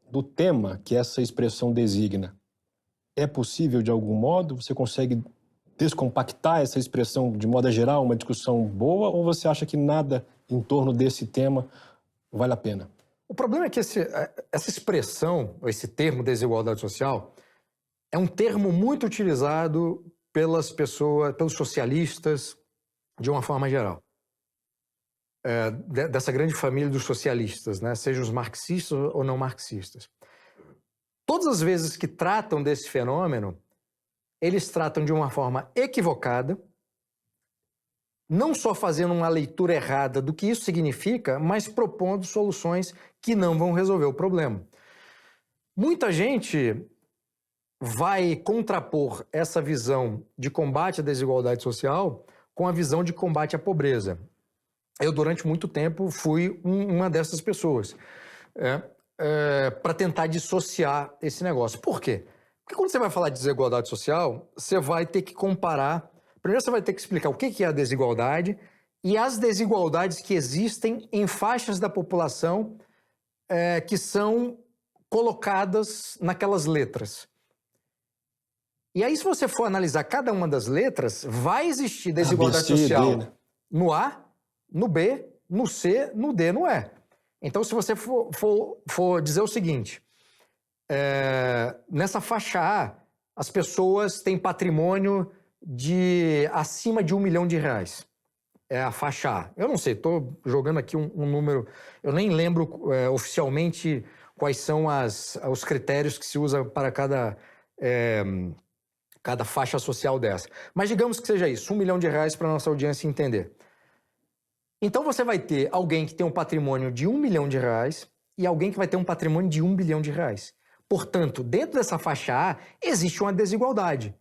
C: do tema que essa expressão designa é possível de algum modo? Você consegue descompactar essa expressão de modo geral, uma discussão boa, ou você acha que nada em torno desse tema vale a pena?
B: O problema é que essa expressão, esse termo desigualdade social, é um termo muito utilizado pelas pessoas, pelos socialistas, de uma forma geral. Dessa grande família dos socialistas, né? Sejam os marxistas ou não marxistas. Todas as vezes que tratam desse fenômeno, eles tratam de uma forma equivocada, não só fazendo uma leitura errada do que isso significa, mas propondo soluções que não vão resolver o problema. Muita gente vai contrapor essa visão de combate à desigualdade social com a visão de combate à pobreza. Eu, durante muito tempo, fui uma dessas pessoas para tentar dissociar esse negócio. Por quê? Porque quando você vai falar de desigualdade social, você vai ter que comparar. Primeiro, você vai ter que explicar o que é a desigualdade e as desigualdades que existem em faixas da população que são colocadas naquelas letras. E aí, se você for analisar cada uma das letras, vai existir desigualdade social no A, no B, no C, no D, no E. Então, se você for dizer o seguinte, nessa faixa A, as pessoas têm patrimônio de acima de R$1 milhão. É a faixa A. Eu não sei, estou jogando aqui um número, eu nem lembro oficialmente quais são os critérios que se usa para cada faixa social dessa. Mas digamos que seja isso, R$1 milhão para a nossa audiência entender. Então você vai ter alguém que tem um patrimônio de R$1 milhão e alguém que vai ter um patrimônio de R$1 bilhão. Portanto, dentro dessa faixa A, existe uma desigualdade.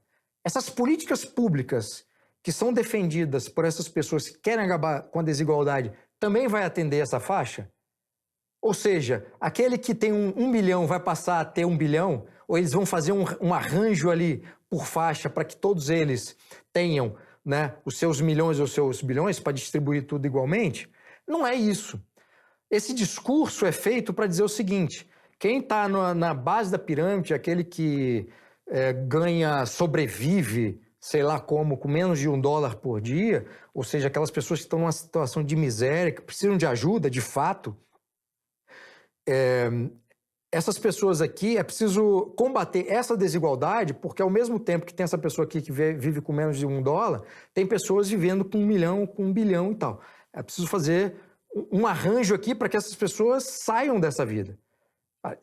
B: Essas políticas públicas que são defendidas por essas pessoas que querem acabar com a desigualdade também vai atender essa faixa? Ou seja, aquele que tem um milhão vai passar a ter 1 bilhão? Ou eles vão fazer um arranjo ali por faixa para que todos eles tenham, né, os seus milhões ou os seus bilhões para distribuir tudo igualmente? Não é isso. Esse discurso é feito para dizer o seguinte: quem está na base da pirâmide, aquele que sobrevive, sei lá como, com menos de $1 por dia, ou seja, aquelas pessoas que estão numa situação de miséria, que precisam de ajuda, de fato, essas pessoas aqui, é preciso combater essa desigualdade, porque ao mesmo tempo que tem essa pessoa aqui que vive com menos de $1, tem pessoas vivendo com 1 milhão, com 1 bilhão e tal. É preciso fazer um arranjo aqui para que essas pessoas saiam dessa vida.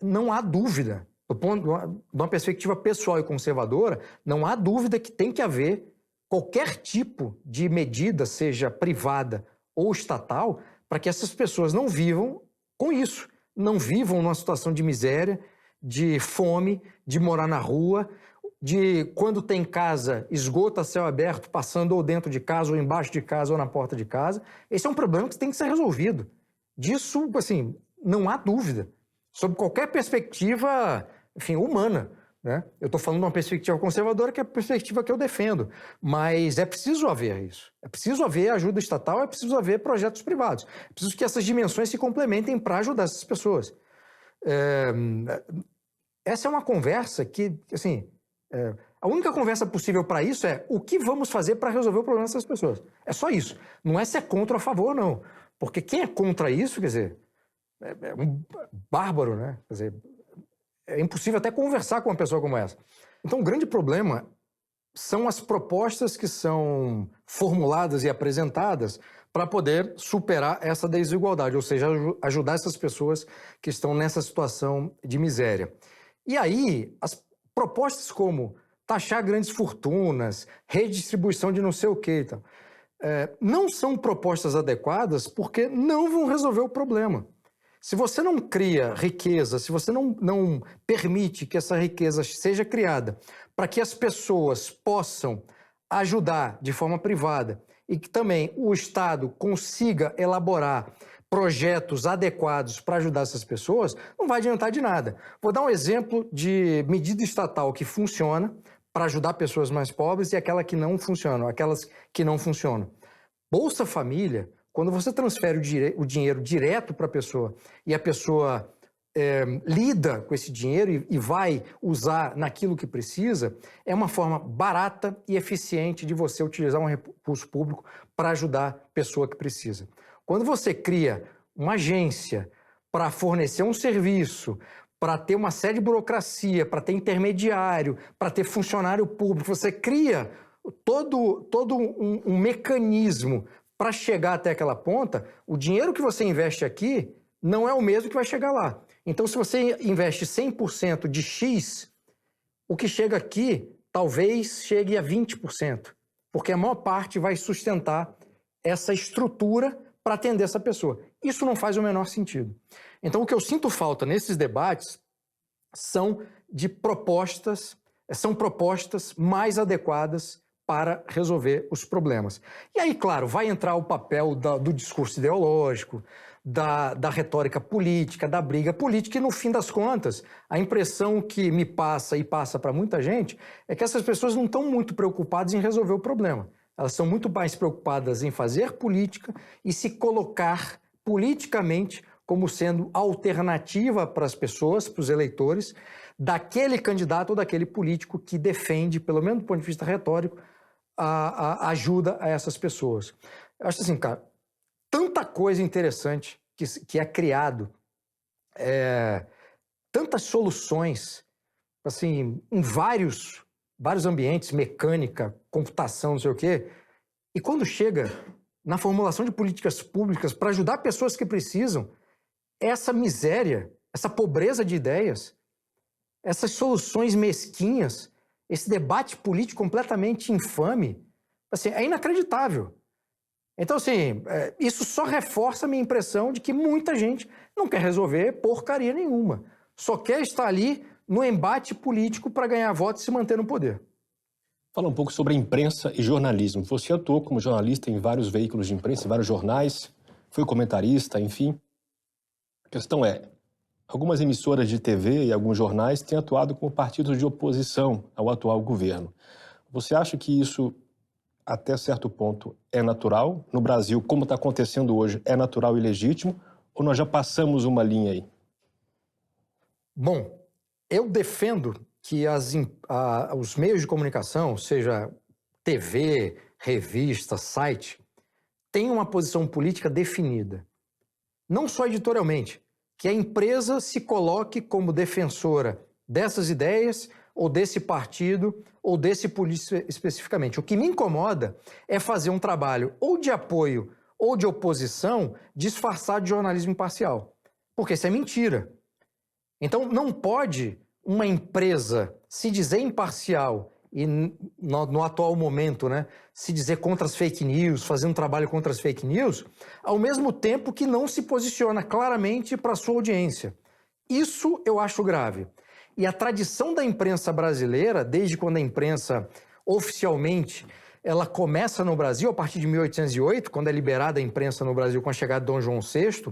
B: Não há dúvida, do ponto de uma perspectiva pessoal e conservadora, não há dúvida que tem que haver qualquer tipo de medida, seja privada ou estatal, para que essas pessoas não vivam com isso. Não vivam numa situação de miséria, de fome, de morar na rua, de quando tem casa, esgoto a céu aberto, passando ou dentro de casa, ou embaixo de casa, ou na porta de casa. Esse é um problema que tem que ser resolvido. Disso, assim, não há dúvida, sob qualquer perspectiva, enfim, humana, né? Eu estou falando de uma perspectiva conservadora, que é a perspectiva que eu defendo, mas é preciso haver isso. É preciso haver ajuda estatal, é preciso haver projetos privados. É preciso que essas dimensões se complementem para ajudar essas pessoas. Essa é uma conversa que, assim, a única conversa possível para isso é o que vamos fazer para resolver o problema dessas pessoas. É só isso. Não é se é contra ou a favor, não. Porque quem é contra isso, quer dizer, é um bárbaro, né? Quer dizer, é impossível até conversar com uma pessoa como essa. Então, o grande problema são as propostas que são formuladas e apresentadas para poder superar essa desigualdade, ou seja, ajudar essas pessoas que estão nessa situação de miséria. E aí, as propostas como taxar grandes fortunas, redistribuição de não sei o quê, então, não são propostas adequadas porque não vão resolver o problema. Se você não cria riqueza, se você não permite que essa riqueza seja criada para que as pessoas possam ajudar de forma privada e que também o Estado consiga elaborar projetos adequados para ajudar essas pessoas, não vai adiantar de nada. Vou dar um exemplo de medida estatal que funciona para ajudar pessoas mais pobres e aquela que não funciona, aquelas que não funcionam. Bolsa Família, quando você transfere o dinheiro direto para a pessoa e a pessoa lida com esse dinheiro e vai usar naquilo que precisa, é uma forma barata e eficiente de você utilizar um recurso público para ajudar a pessoa que precisa. Quando você cria uma agência para fornecer um serviço, para ter uma série de burocracia, para ter intermediário, para ter funcionário público, você cria todo um mecanismo para chegar até aquela ponta, o dinheiro que você investe aqui não é o mesmo que vai chegar lá. Então, se você investe 100% de X, o que chega aqui talvez chegue a 20%, porque a maior parte vai sustentar essa estrutura para atender essa pessoa. Isso não faz o menor sentido. Então, o que eu sinto falta nesses debates são propostas mais adequadas para resolver os problemas. E aí, claro, vai entrar o papel do discurso ideológico, da retórica política, da briga política, e no fim das contas, a impressão que me passa e passa para muita gente é que essas pessoas não estão muito preocupadas em resolver o problema. Elas são muito mais preocupadas em fazer política e se colocar politicamente como sendo alternativa para as pessoas, para os eleitores, daquele candidato ou daquele político que defende, pelo menos do ponto de vista retórico, a ajuda a essas pessoas. Eu acho assim, cara, tanta coisa interessante que é criado, tantas soluções, assim, em vários ambientes, mecânica, computação, não sei o quê, e quando chega na formulação de políticas públicas para ajudar pessoas que precisam, essa miséria, essa pobreza de ideias, essas soluções mesquinhas, esse debate político completamente infame, assim, é inacreditável. Então, assim, isso só reforça a minha impressão de que muita gente não quer resolver porcaria nenhuma. Só quer estar ali no embate político para ganhar votos e se manter no poder.
C: Fala um pouco sobre imprensa e jornalismo. Você atuou como jornalista em vários veículos de imprensa, em vários jornais, foi comentarista, enfim. A questão é, algumas emissoras de TV e alguns jornais têm atuado como partidos de oposição ao atual governo. Você acha que isso, até certo ponto, é natural? No Brasil, como está acontecendo hoje, é natural e legítimo? Ou nós já passamos uma linha aí?
B: Bom, eu defendo que os meios de comunicação, seja TV, revista, site, tenham uma posição política definida. Não só editorialmente, que a empresa se coloque como defensora dessas ideias ou desse partido ou desse político especificamente. O que me incomoda é fazer um trabalho ou de apoio ou de oposição disfarçado de jornalismo imparcial, porque isso é mentira. Então não pode uma empresa se dizer imparcial e no atual momento, né, se dizer contra as fake news, fazer um trabalho contra as fake news, ao mesmo tempo que não se posiciona claramente para a sua audiência. Isso eu acho grave. E a tradição da imprensa brasileira, desde quando a imprensa oficialmente ela começa no Brasil, a partir de 1808, quando é liberada a imprensa no Brasil com a chegada de Dom João VI,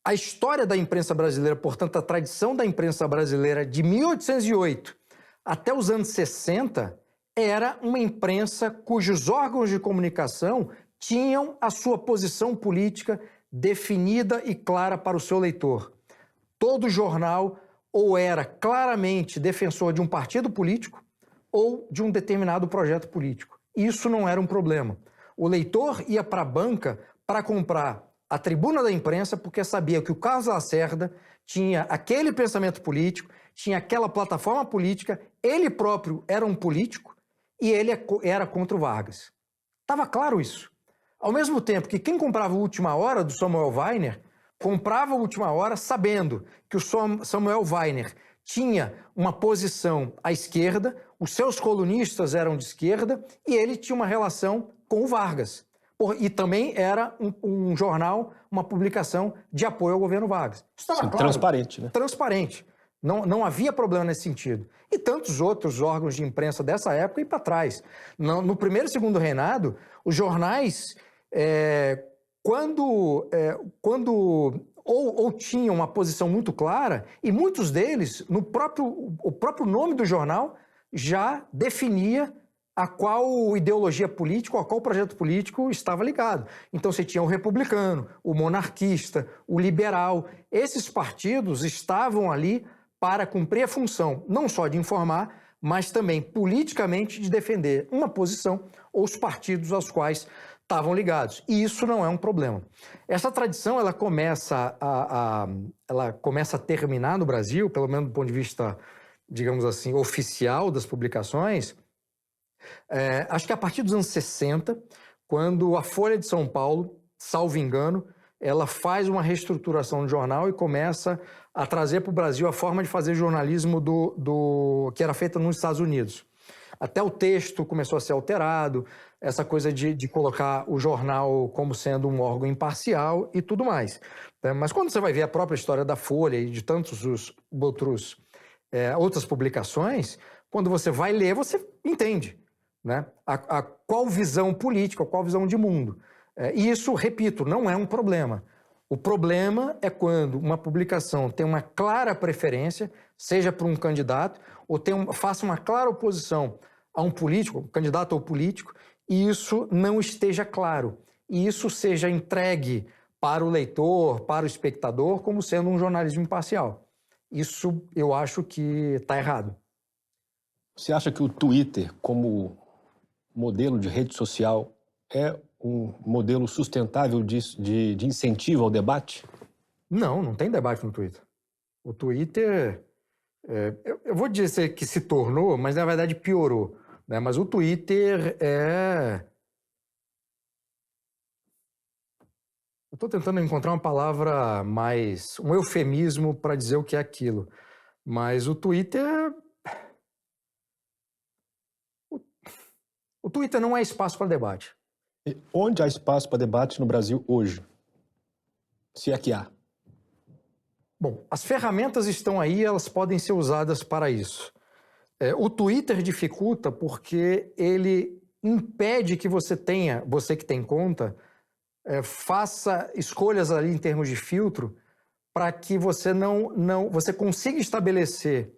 B: A história da imprensa brasileira, portanto, a tradição da imprensa brasileira de 1808 até os anos 60, era uma imprensa cujos órgãos de comunicação tinham a sua posição política definida e clara para o seu leitor. Todo jornal ou era claramente defensor de um partido político ou de um determinado projeto político. Isso não era um problema. O leitor ia para a banca para comprar a tribuna da imprensa porque sabia que o Carlos Lacerda tinha aquele pensamento político, tinha aquela plataforma política, ele próprio era um político e ele era contra o Vargas. Estava claro isso. Ao mesmo tempo que quem comprava a Última Hora do Samuel Weiner, comprava a Última Hora sabendo que o Samuel Weiner tinha uma posição à esquerda, os seus colunistas eram de esquerda e ele tinha uma relação com o Vargas. E também era um jornal, uma publicação de apoio ao governo Vargas. Estava claro,
C: transparente, né?
B: Transparente. Não havia problema nesse sentido. E tantos outros órgãos de imprensa dessa época e para trás. No primeiro e segundo reinado, os jornais, quando tinham uma posição muito clara, e muitos deles, o próprio nome do jornal já definia a qual ideologia política, a qual projeto político estava ligado. Então você tinha o republicano, o monarquista, o liberal. Esses partidos estavam ali para cumprir a função não só de informar, mas também politicamente de defender uma posição ou os partidos aos quais estavam ligados. E isso não é um problema. Essa tradição ela começa a terminar no Brasil, pelo menos do ponto de vista, digamos assim, oficial das publicações, acho que a partir dos anos 60, quando a Folha de São Paulo, salvo engano, ela faz uma reestruturação do jornal e começa a trazer para o Brasil a forma de fazer jornalismo que era feita nos Estados Unidos. Até o texto começou a ser alterado, essa coisa de colocar o jornal como sendo um órgão imparcial e tudo mais. Mas quando você vai ver a própria história da Folha e de tantos outras publicações, quando você vai ler, você entende, né? A qual visão política, qual visão de mundo. E isso, repito, não é um problema. O problema é quando uma publicação tem uma clara preferência, seja por um candidato, ou faça uma clara oposição a um político, candidato ou político, e isso não esteja claro. E isso seja entregue para o leitor, para o espectador, como sendo um jornalismo imparcial. Isso eu acho que está errado.
C: Você acha que o Twitter, como modelo de rede social, é um modelo sustentável de incentivo ao debate?
B: Não tem debate no Twitter. O Twitter, eu vou dizer que se tornou, mas na verdade piorou, né? Mas o Twitter eu estou tentando encontrar uma palavra mais, um eufemismo para dizer o que é aquilo. Mas o Twitter não é espaço para debate.
C: E onde há espaço para debate no Brasil hoje? Se é que há.
B: Bom, as ferramentas estão aí, elas podem ser usadas para isso. O Twitter dificulta porque ele impede que você que tem conta, faça escolhas ali em termos de filtro para que você você consiga estabelecer,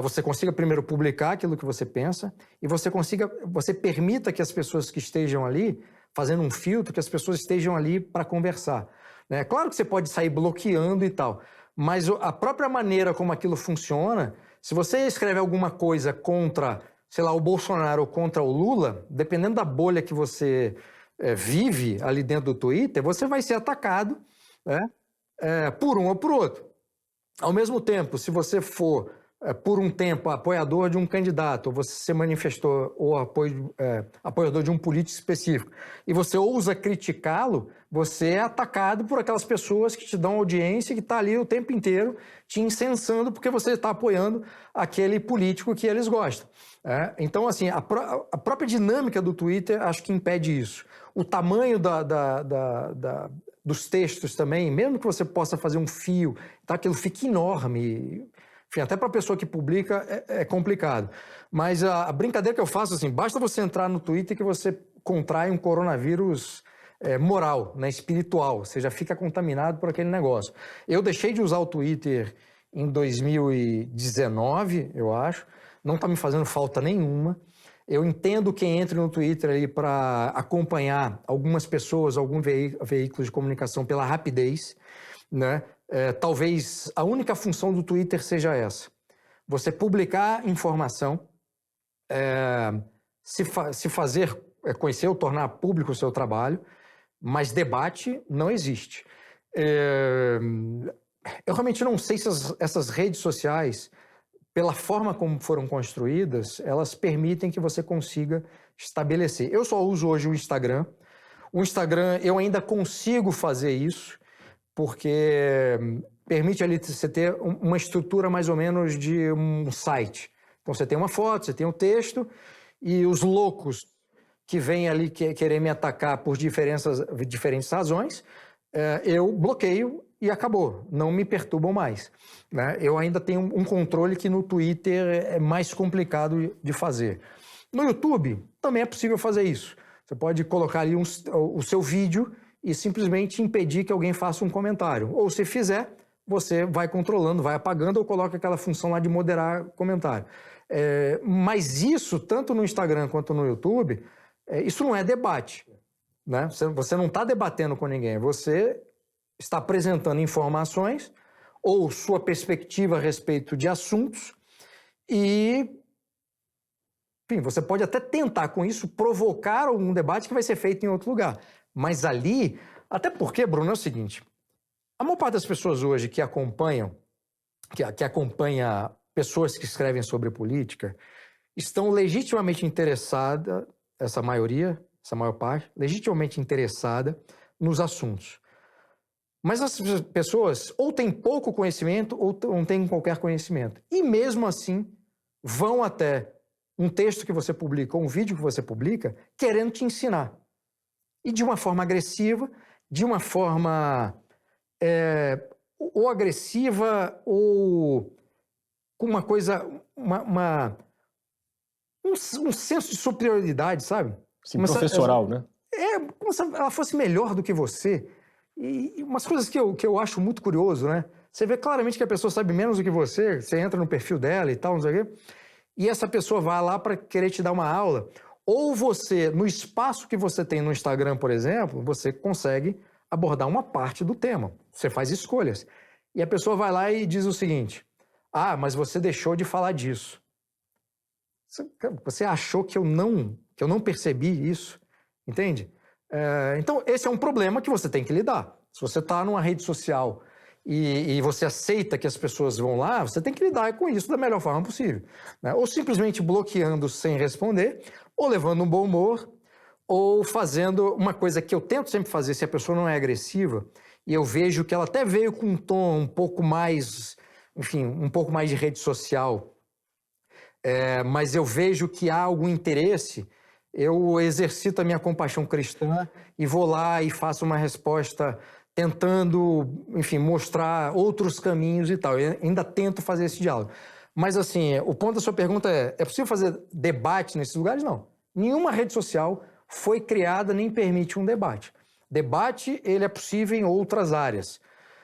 B: você consiga primeiro publicar aquilo que você pensa e você permita que as pessoas que estejam ali, fazendo um filtro, que as pessoas estejam ali para conversar. É claro que você pode sair bloqueando e tal, mas a própria maneira como aquilo funciona, se você escreve alguma coisa contra, sei lá, o Bolsonaro ou contra o Lula, dependendo da bolha que você vive ali dentro do Twitter, você vai ser atacado, né, por um ou por outro. Ao mesmo tempo, se você for, por um tempo, apoiador de um candidato, ou você se manifestou ou apoiador de um político específico, e você ousa criticá-lo, você é atacado por aquelas pessoas que te dão audiência e que estão ali o tempo inteiro te incensando porque você está apoiando aquele político que eles gostam. Então, assim, a própria dinâmica do Twitter acho que impede isso. O tamanho dos textos também, mesmo que você possa fazer um fio, tá, aquilo fica enorme. Enfim, até para a pessoa que publica é complicado. Mas a brincadeira que eu faço, assim, basta você entrar no Twitter que você contrai um coronavírus moral, né, espiritual. Você já fica contaminado por aquele negócio. Eu deixei de usar o Twitter em 2019, eu acho. Não está me fazendo falta nenhuma. Eu entendo quem entra no Twitter aí para acompanhar algumas pessoas, alguns veículos de comunicação pela rapidez, né? Talvez a única função do Twitter seja essa. Você publicar informação, se fazer conhecer ou tornar público o seu trabalho, mas debate não existe. Eu realmente não sei se essas redes sociais, pela forma como foram construídas, elas permitem que você consiga estabelecer. Eu só uso hoje o Instagram. O Instagram, eu ainda consigo fazer isso, porque permite ali você ter uma estrutura mais ou menos de um site. Então você tem uma foto, você tem um texto, e os loucos que vêm ali querer me atacar por diferentes razões, eu bloqueio e acabou, não me perturbam mais, né? Eu ainda tenho um controle que no Twitter é mais complicado de fazer. No YouTube também é possível fazer isso. Você pode colocar ali o seu vídeo e simplesmente impedir que alguém faça um comentário. Ou se fizer, você vai controlando, vai apagando ou coloca aquela função lá de moderar comentário. Mas isso, tanto no Instagram quanto no YouTube, isso não é debate, né? Você não está debatendo com ninguém, você está apresentando informações ou sua perspectiva a respeito de assuntos e, enfim, você pode até tentar com isso provocar algum debate que vai ser feito em outro lugar. Mas ali, até porque, Bruno, é o seguinte, a maior parte das pessoas hoje que acompanha pessoas que escrevem sobre política, estão legitimamente interessadas, essa maior parte, legitimamente interessada nos assuntos. Mas as pessoas ou têm pouco conhecimento ou não têm qualquer conhecimento. E mesmo assim, vão até um texto que você publica ou um vídeo que você publica querendo te ensinar. E de uma forma agressiva, de uma forma ou agressiva ou com uma coisa, um senso de superioridade, sabe?
C: Sim, professoral, né?
B: Como se ela fosse melhor do que você. E umas coisas que eu acho muito curioso, né? Você vê claramente que a pessoa sabe menos do que você entra no perfil dela e tal, não sei o quê, e essa pessoa vai lá para querer te dar uma aula. Ou você, no espaço que você tem no Instagram, por exemplo, você consegue abordar uma parte do tema. Você faz escolhas. E a pessoa vai lá e diz o seguinte: ah, mas você deixou de falar disso. Você achou que eu não percebi isso? Entende? Então, esse é um problema que você tem que lidar. Se você está numa rede social e você aceita que as pessoas vão lá, você tem que lidar com isso da melhor forma possível, né? Ou simplesmente bloqueando sem responder, ou levando um bom humor, ou fazendo uma coisa que eu tento sempre fazer se a pessoa não é agressiva, e eu vejo que ela até veio com um tom um pouco mais, enfim, um pouco mais de rede social, mas eu vejo que há algum interesse, eu exercito a minha compaixão cristã e vou lá e faço uma resposta tentando, enfim, mostrar outros caminhos e tal. Eu ainda tento fazer esse diálogo. Mas, assim, o ponto da sua pergunta é possível fazer debate nesses lugares? Não. Nenhuma rede social foi criada nem permite um debate. Debate, ele é possível em outras áreas.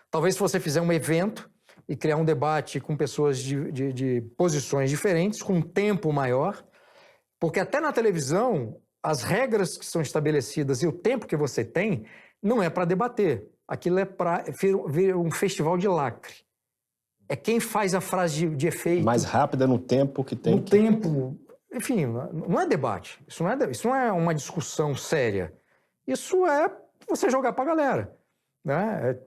B: Talvez se você fizer um evento e criar um debate com pessoas de posições diferentes, com um tempo maior, porque até na televisão, as regras que são estabelecidas e o tempo que você tem não é para debater. Aquilo é para ver um festival de lacre. É quem faz a frase de efeito.
C: Mais rápida no tempo que tem.
B: No tempo. Enfim, não é debate. Isso não é uma discussão séria. Isso é você jogar para a galera, né?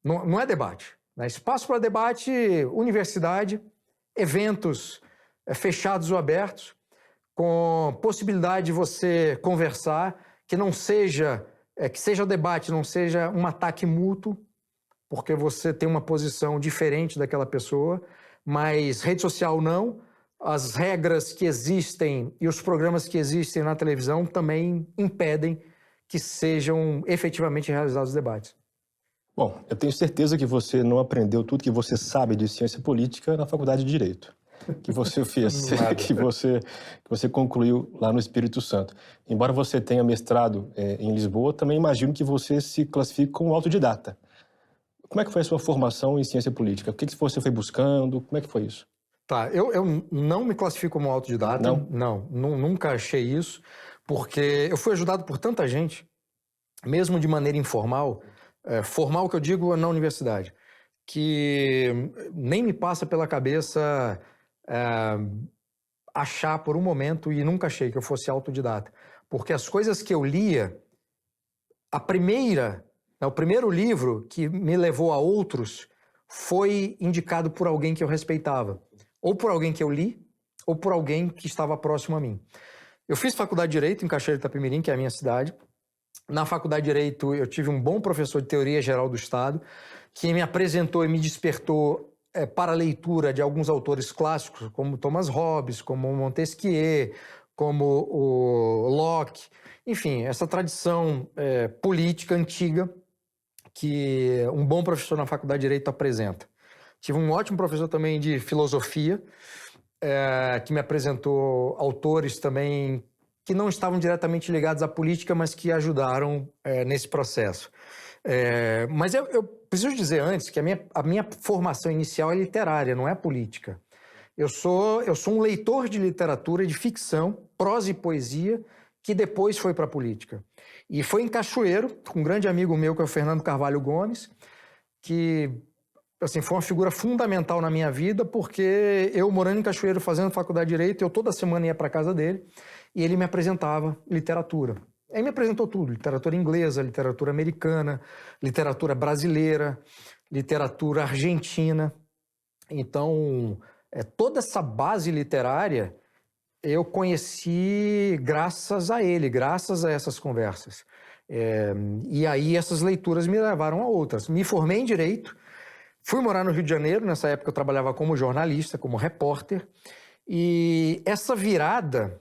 B: Não é debate, né? Espaço para debate, universidade, eventos fechados ou abertos, com possibilidade de você conversar, que seja debate, não seja um ataque mútuo, porque você tem uma posição diferente daquela pessoa, mas rede social não. As regras que existem e os programas que existem na televisão também impedem que sejam efetivamente realizados debates.
C: Bom, eu tenho certeza que você não aprendeu tudo que você sabe de ciência política na faculdade de Direito. que você fez,
B: Nada.
C: que você concluiu lá no Espírito Santo. Embora você tenha mestrado em Lisboa, também imagino que você se classifique como autodidata. Como é que foi a sua formação em ciência política? O que você foi buscando? Como é que foi isso?
B: Tá, eu não me classifico como autodidata.
C: Não?
B: Nunca achei isso, porque eu fui ajudado por tanta gente, mesmo de maneira informal, formal que eu digo na universidade, que nem me passa pela cabeça achar por um momento, e nunca achei que eu fosse autodidata, porque as coisas que eu lia, o primeiro livro que me levou a outros foi indicado por alguém que eu respeitava, ou por alguém que eu li, ou por alguém que estava próximo a mim. Eu fiz faculdade de Direito em Cachoeiro de Itapemirim, que é a minha cidade. Na faculdade de Direito, eu tive um bom professor de Teoria Geral do Estado, que me apresentou e me despertou para a leitura de alguns autores clássicos, como Thomas Hobbes, como Montesquieu, como o Locke. Enfim, essa tradição política antiga que um bom professor na faculdade de Direito apresenta. Tive um ótimo professor também de filosofia, que me apresentou autores também que não estavam diretamente ligados à política, mas que ajudaram nesse processo. Mas eu preciso dizer antes que a minha formação inicial é literária, não é política. Eu sou um leitor de literatura, de ficção, prosa e poesia, que depois foi para a política. E foi em Cachoeiro, com um grande amigo meu, que é o Fernando Carvalho Gomes, que assim, foi uma figura fundamental na minha vida, porque eu, morando em Cachoeiro, fazendo faculdade de Direito, eu toda semana ia para a casa dele e ele me apresentava literatura. Ele me apresentou tudo, literatura inglesa, literatura americana, literatura brasileira, literatura argentina. Então, toda essa base literária eu conheci graças a ele, graças a essas conversas. E aí essas leituras me levaram a outras. Me formei em Direito, fui morar no Rio de Janeiro, nessa época eu trabalhava como jornalista, como repórter, e essa virada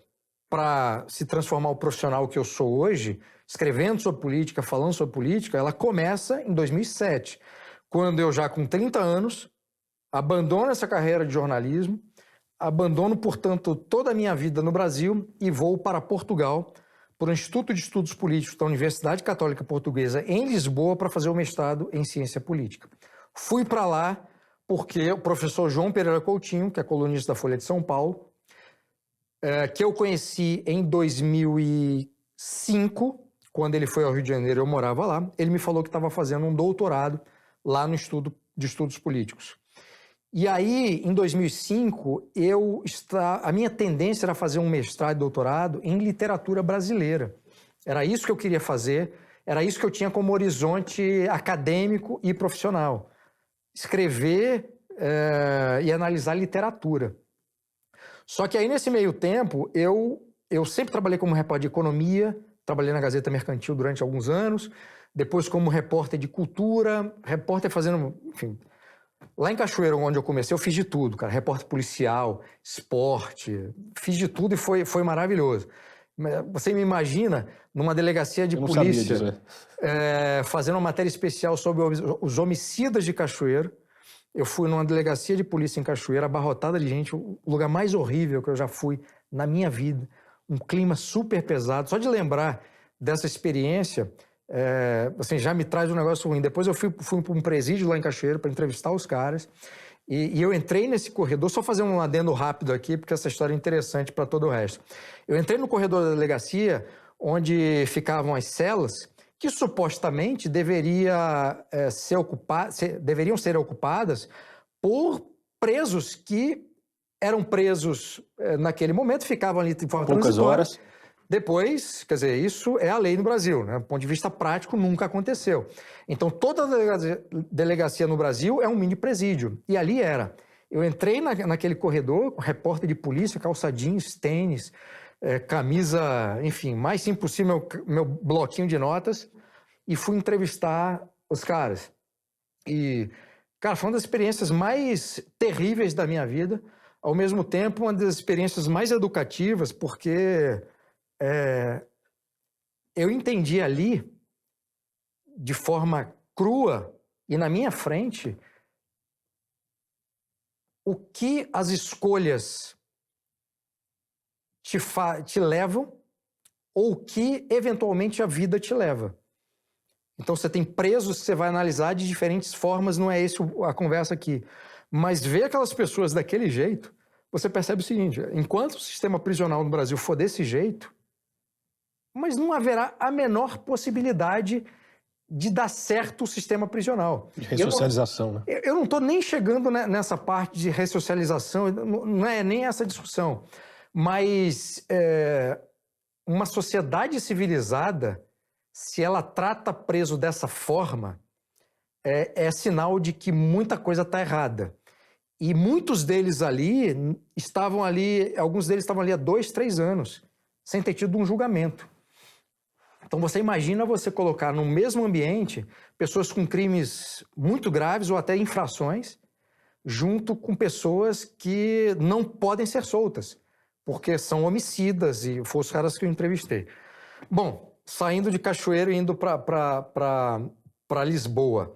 B: para se transformar o profissional que eu sou hoje, escrevendo sobre política, falando sobre política, ela começa em 2007, quando eu já com 30 anos, abandono essa carreira de jornalismo, abandono, portanto, toda a minha vida no Brasil e vou para Portugal, para o Instituto de Estudos Políticos da Universidade Católica Portuguesa, em Lisboa, para fazer o mestrado em Ciência Política. Fui para lá porque o professor João Pereira Coutinho, que é colunista da Folha de São Paulo, que eu conheci em 2005, quando ele foi ao Rio de Janeiro, eu morava lá, ele me falou que estava fazendo um doutorado lá no Instituto de Estudos Políticos. E aí, em 2005, a minha tendência era fazer um mestrado e doutorado em literatura brasileira. Era isso que eu queria fazer, era isso que eu tinha como horizonte acadêmico e profissional. Escrever e analisar literatura. Só que aí, nesse meio tempo, eu sempre trabalhei como repórter de economia, trabalhei na Gazeta Mercantil durante alguns anos, depois como repórter de cultura, repórter fazendo, enfim... Lá em Cachoeiro, onde eu comecei, eu fiz de tudo, cara. Repórter policial, esporte, fiz de tudo e foi maravilhoso. Você me imagina numa delegacia de polícia fazendo uma matéria especial sobre os homicidas de Cachoeiro. Eu fui numa delegacia de polícia em Cachoeiro, abarrotada de gente, o lugar mais horrível que eu já fui na minha vida. Um clima super pesado. Só de lembrar dessa experiência... assim, já me traz um negócio ruim. Depois eu fui para um presídio lá em Cachoeiro para entrevistar os caras e eu entrei nesse corredor, só fazer um adendo rápido aqui, porque essa história é interessante para todo o resto. Eu entrei no corredor da delegacia, onde ficavam as celas, que supostamente deveriam ser ocupadas por presos que eram presos naquele momento, ficavam ali de forma
C: poucas horas.
B: Depois, quer dizer, isso é a lei no Brasil, né? Do ponto de vista prático, nunca aconteceu. Então, toda delegacia no Brasil é um mini presídio. E ali era. Eu entrei naquele corredor, repórter de polícia, calça jeans, tênis, camisa, enfim, mais simples possível, meu bloquinho de notas, e fui entrevistar os caras. E, cara, foi uma das experiências mais terríveis da minha vida, ao mesmo tempo, uma das experiências mais educativas, porque... eu entendi ali, de forma crua e na minha frente, o que as escolhas te levam ou o que, eventualmente, a vida te leva. Então, você tem presos que você vai analisar de diferentes formas, não é essa a conversa aqui. Mas ver aquelas pessoas daquele jeito, você percebe o seguinte, enquanto o sistema prisional no Brasil for desse jeito, mas não haverá a menor possibilidade de dar certo o sistema prisional.
C: De ressocialização, né?
B: Eu não estou nem chegando nessa parte de ressocialização, não é nem essa discussão. Mas uma sociedade civilizada, se ela trata preso dessa forma, é sinal de que muita coisa está errada. E muitos deles ali estavam ali, alguns deles estavam ali há 2, 3 anos, sem ter tido um julgamento. Então você imagina você colocar no mesmo ambiente pessoas com crimes muito graves ou até infrações, junto com pessoas que não podem ser soltas, porque são homicidas, e foram os caras que eu entrevistei. Bom, saindo de Cachoeiro e indo para Lisboa.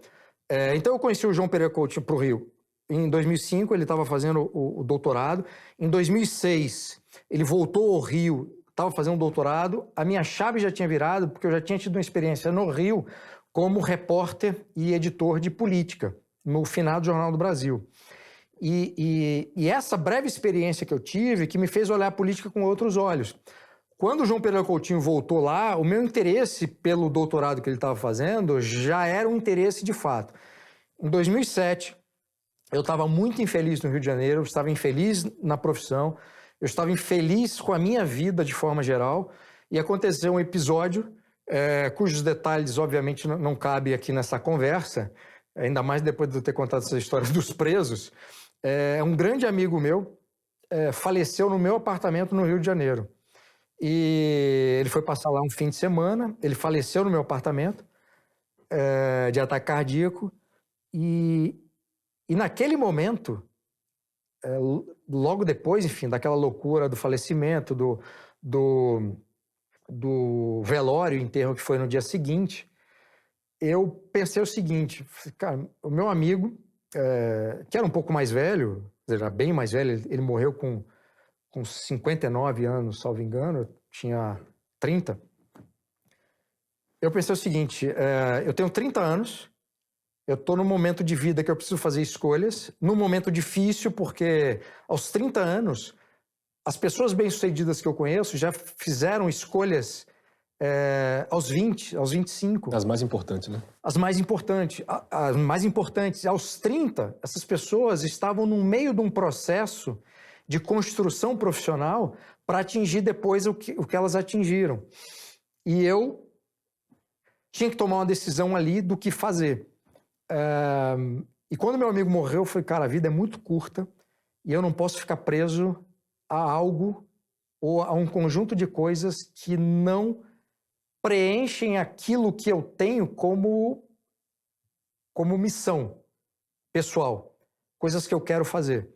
B: Então eu conheci o João Pereira Coutinho para o Rio. Em 2005 ele estava fazendo o doutorado. Em 2006 ele voltou ao Rio, estava fazendo um doutorado. A minha chave já tinha virado, porque eu já tinha tido uma experiência no Rio como repórter e editor de política, no finado Jornal do Brasil. E essa breve experiência que eu tive, que me fez olhar a política com outros olhos. Quando o João Pereira Coutinho voltou lá, o meu interesse pelo doutorado que ele estava fazendo já era um interesse de fato. Em 2007, eu estava muito infeliz no Rio de Janeiro, eu estava infeliz na profissão, eu estava infeliz com a minha vida de forma geral, e aconteceu um episódio cujos detalhes, obviamente, não cabem aqui nessa conversa, ainda mais depois de eu ter contado essa história dos presos. Um grande amigo meu faleceu no meu apartamento no Rio de Janeiro. E ele foi passar lá um fim de semana, ele faleceu no meu apartamento de ataque cardíaco, e naquele momento, logo depois, enfim, daquela loucura do falecimento, do velório, enterro que foi no dia seguinte, eu pensei o seguinte, cara, o meu amigo, que era um pouco mais velho, era bem mais velho, ele morreu com 59 anos, salvo engano, eu tinha 30. Eu pensei o seguinte, eu tenho 30 anos, eu estou num momento de vida que eu preciso fazer escolhas, num momento difícil, porque aos 30 anos, as pessoas bem-sucedidas que eu conheço já fizeram escolhas aos 20, aos 25.
C: As mais importantes, né?
B: As mais importantes. As mais importantes. Aos 30, essas pessoas estavam no meio de um processo de construção profissional para atingir depois o que elas atingiram. E eu tinha que tomar uma decisão ali do que fazer. E quando meu amigo morreu, eu falei, cara, a vida é muito curta e eu não posso ficar preso a algo ou a um conjunto de coisas que não preenchem aquilo que eu tenho como missão pessoal, coisas que eu quero fazer.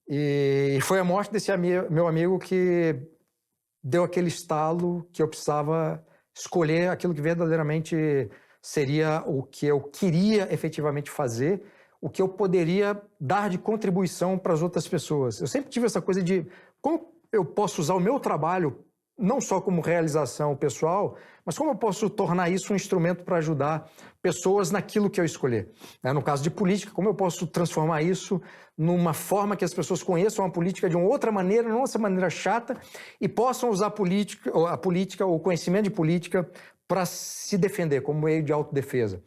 B: E foi a morte desse meu amigo que deu aquele estalo que eu precisava escolher aquilo que verdadeiramente seria o que eu queria efetivamente fazer, o que eu poderia dar de contribuição para as outras pessoas. Eu sempre tive essa coisa de como eu posso usar o meu trabalho não só como realização pessoal, mas como eu posso tornar isso um instrumento para ajudar pessoas naquilo que eu escolher. No caso de política, como eu posso transformar isso numa forma que as pessoas conheçam a política de uma outra maneira, não essa maneira chata, e possam usar a política, o conhecimento de política para se defender, como meio de autodefesa.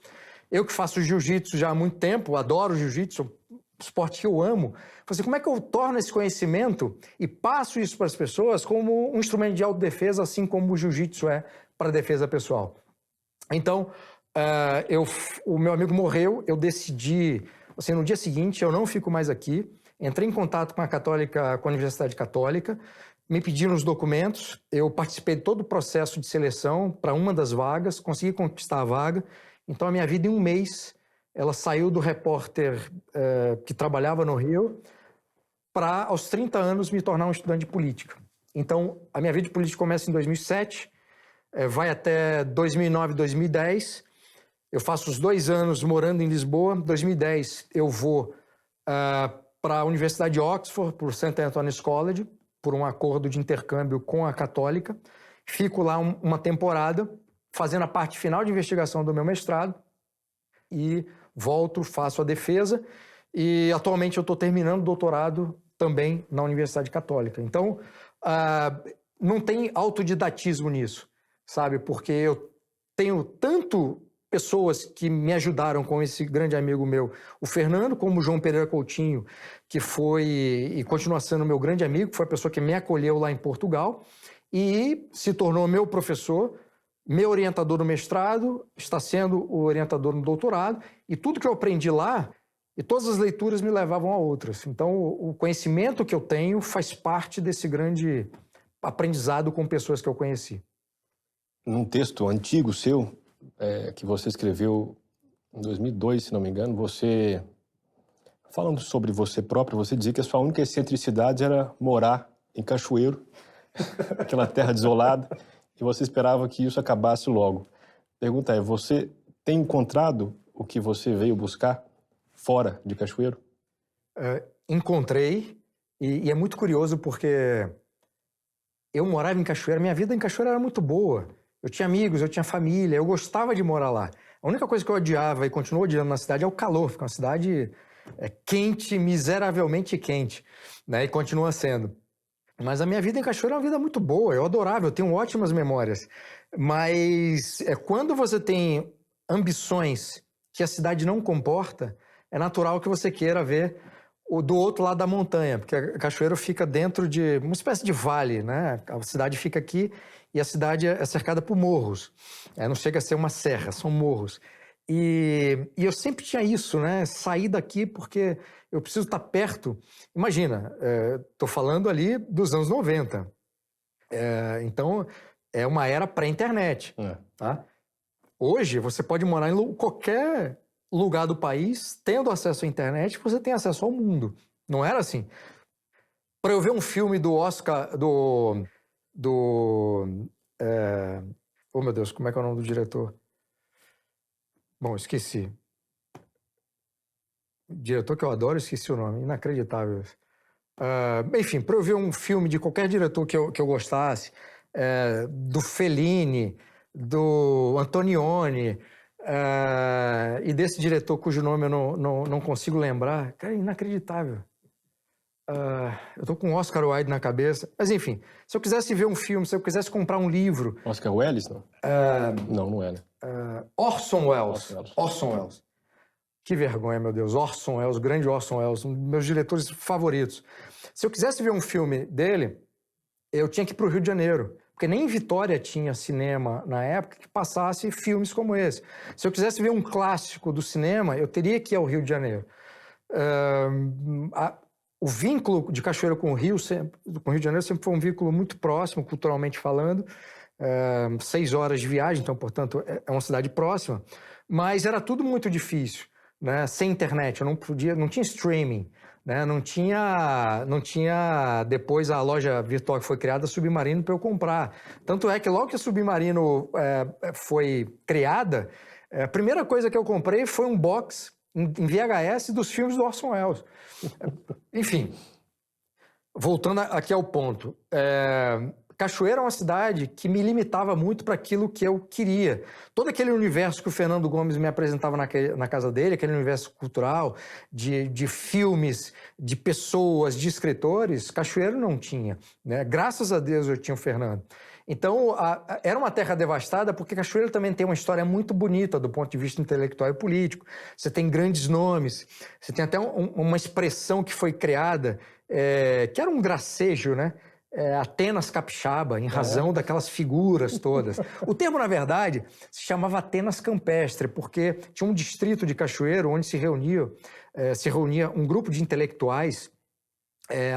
B: Eu que faço jiu-jitsu já há muito tempo, adoro jiu-jitsu, esporte que eu amo. Assim, como é que eu torno esse conhecimento e passo isso para as pessoas como um instrumento de autodefesa, assim como o jiu-jitsu é para a defesa pessoal? Então, o meu amigo morreu, eu decidi, assim, no dia seguinte, eu não fico mais aqui, entrei em contato com a Universidade Católica, me pediram os documentos, eu participei de todo o processo de seleção para uma das vagas, consegui conquistar a vaga, então a minha vida em um mês, ela saiu do repórter que trabalhava no Rio para, aos 30 anos, me tornar um estudante de política. Então, a minha vida de política começa em 2007, vai até 2009, 2010. Eu faço os 2 anos morando em Lisboa. Em 2010, eu vou para a Universidade de Oxford, por St. Anthony's College, por um acordo de intercâmbio com a Católica. Fico lá uma temporada, fazendo a parte final de investigação do meu mestrado, e volto, faço a defesa, e atualmente eu estou terminando o doutorado também na Universidade Católica. Então, não tem autodidatismo nisso, sabe? Porque eu tenho tanto pessoas que me ajudaram com esse grande amigo meu, o Fernando, como o João Pereira Coutinho, que foi e continua sendo meu grande amigo, foi a pessoa que me acolheu lá em Portugal e se tornou meu professor, meu orientador no mestrado, está sendo o orientador no doutorado, e tudo que eu aprendi lá, e todas as leituras me levavam a outras. Então, o conhecimento que eu tenho faz parte desse grande aprendizado com pessoas que eu conheci.
C: Num texto antigo seu, que você escreveu em 2002, se não me engano, você, falando sobre você próprio, você dizia que a sua única excentricidade era morar em Cachoeiro, aquela terra desolada, e você esperava que isso acabasse logo. A pergunta é, você tem encontrado o que você veio buscar fora de Cachoeiro?
B: Encontrei, e é muito curioso porque eu morava em Cachoeiro, minha vida em Cachoeiro era muito boa. Eu tinha amigos, eu tinha família, eu gostava de morar lá. A única coisa que eu odiava e continuo odiando na cidade é o calor, fica uma cidade quente, miseravelmente quente, né? E continua sendo. Mas a minha vida em Cachoeiro é uma vida muito boa, eu adorava, eu tenho ótimas memórias. Mas quando você tem ambições que a cidade não comporta, é natural que você queira ver do outro lado da montanha, porque a Cachoeiro fica dentro de uma espécie de vale, né? A cidade fica aqui e a cidade é cercada por morros. Não chega a ser uma serra, são morros. E eu sempre tinha isso, né? Sair daqui porque eu preciso estar perto. Imagina, estou falando ali dos anos 90. Então, é uma era pré-internet. Tá? Hoje, você pode morar em qualquer lugar do país, tendo acesso à internet, você tem acesso ao mundo. Não era assim. Para eu ver um filme do Oscar, oh, meu Deus, como é que é o nome do diretor? Bom, esqueci. Diretor que eu adoro, esqueci o nome. Inacreditável. Enfim, para eu ver um filme de qualquer diretor que eu gostasse, do Fellini, do Antonioni, e desse diretor cujo nome eu não consigo lembrar, cara, é inacreditável. Eu tô com Oscar Wilde na cabeça. Mas, enfim, se eu quisesse ver um filme, se eu quisesse comprar um livro...
C: Oscar Welles, não? Não é, né?
B: Orson Welles. Que vergonha, meu Deus. Orson Welles, grande Orson Welles, um dos meus diretores favoritos. Se eu quisesse ver um filme dele, eu tinha que ir para o Rio de Janeiro, porque nem em Vitória tinha cinema na época que passasse filmes como esse. Se eu quisesse ver um clássico do cinema, eu teria que ir ao Rio de Janeiro. O vínculo de Cachoeiro com o Rio de Janeiro sempre foi um vínculo muito próximo, culturalmente falando. 6 horas de viagem, então, portanto, é uma cidade próxima. Mas era tudo muito difícil, né? Sem internet, eu não tinha streaming, né? Não tinha depois a loja virtual que foi criada, Submarino, para eu comprar. Tanto é que logo que a Submarino foi criada, a primeira coisa que eu comprei foi um box em VHS dos filmes do Orson Welles. Enfim, voltando aqui ao ponto, Cachoeiro é uma cidade que me limitava muito para aquilo que eu queria. Todo aquele universo que o Fernando Gomes me apresentava na casa dele, aquele universo cultural, de filmes, de pessoas, de escritores, Cachoeiro não tinha, né? Graças a Deus eu tinha o Fernando. Então, era uma terra devastada porque Cachoeiro também tem uma história muito bonita do ponto de vista intelectual e político. Você tem grandes nomes, você tem até uma expressão que foi criada, que era um gracejo, né? Atenas Capixaba, em razão daquelas figuras todas. O termo, na verdade, se chamava Atenas Campestre, porque tinha um distrito de Cachoeiro onde se reunia um grupo de intelectuais,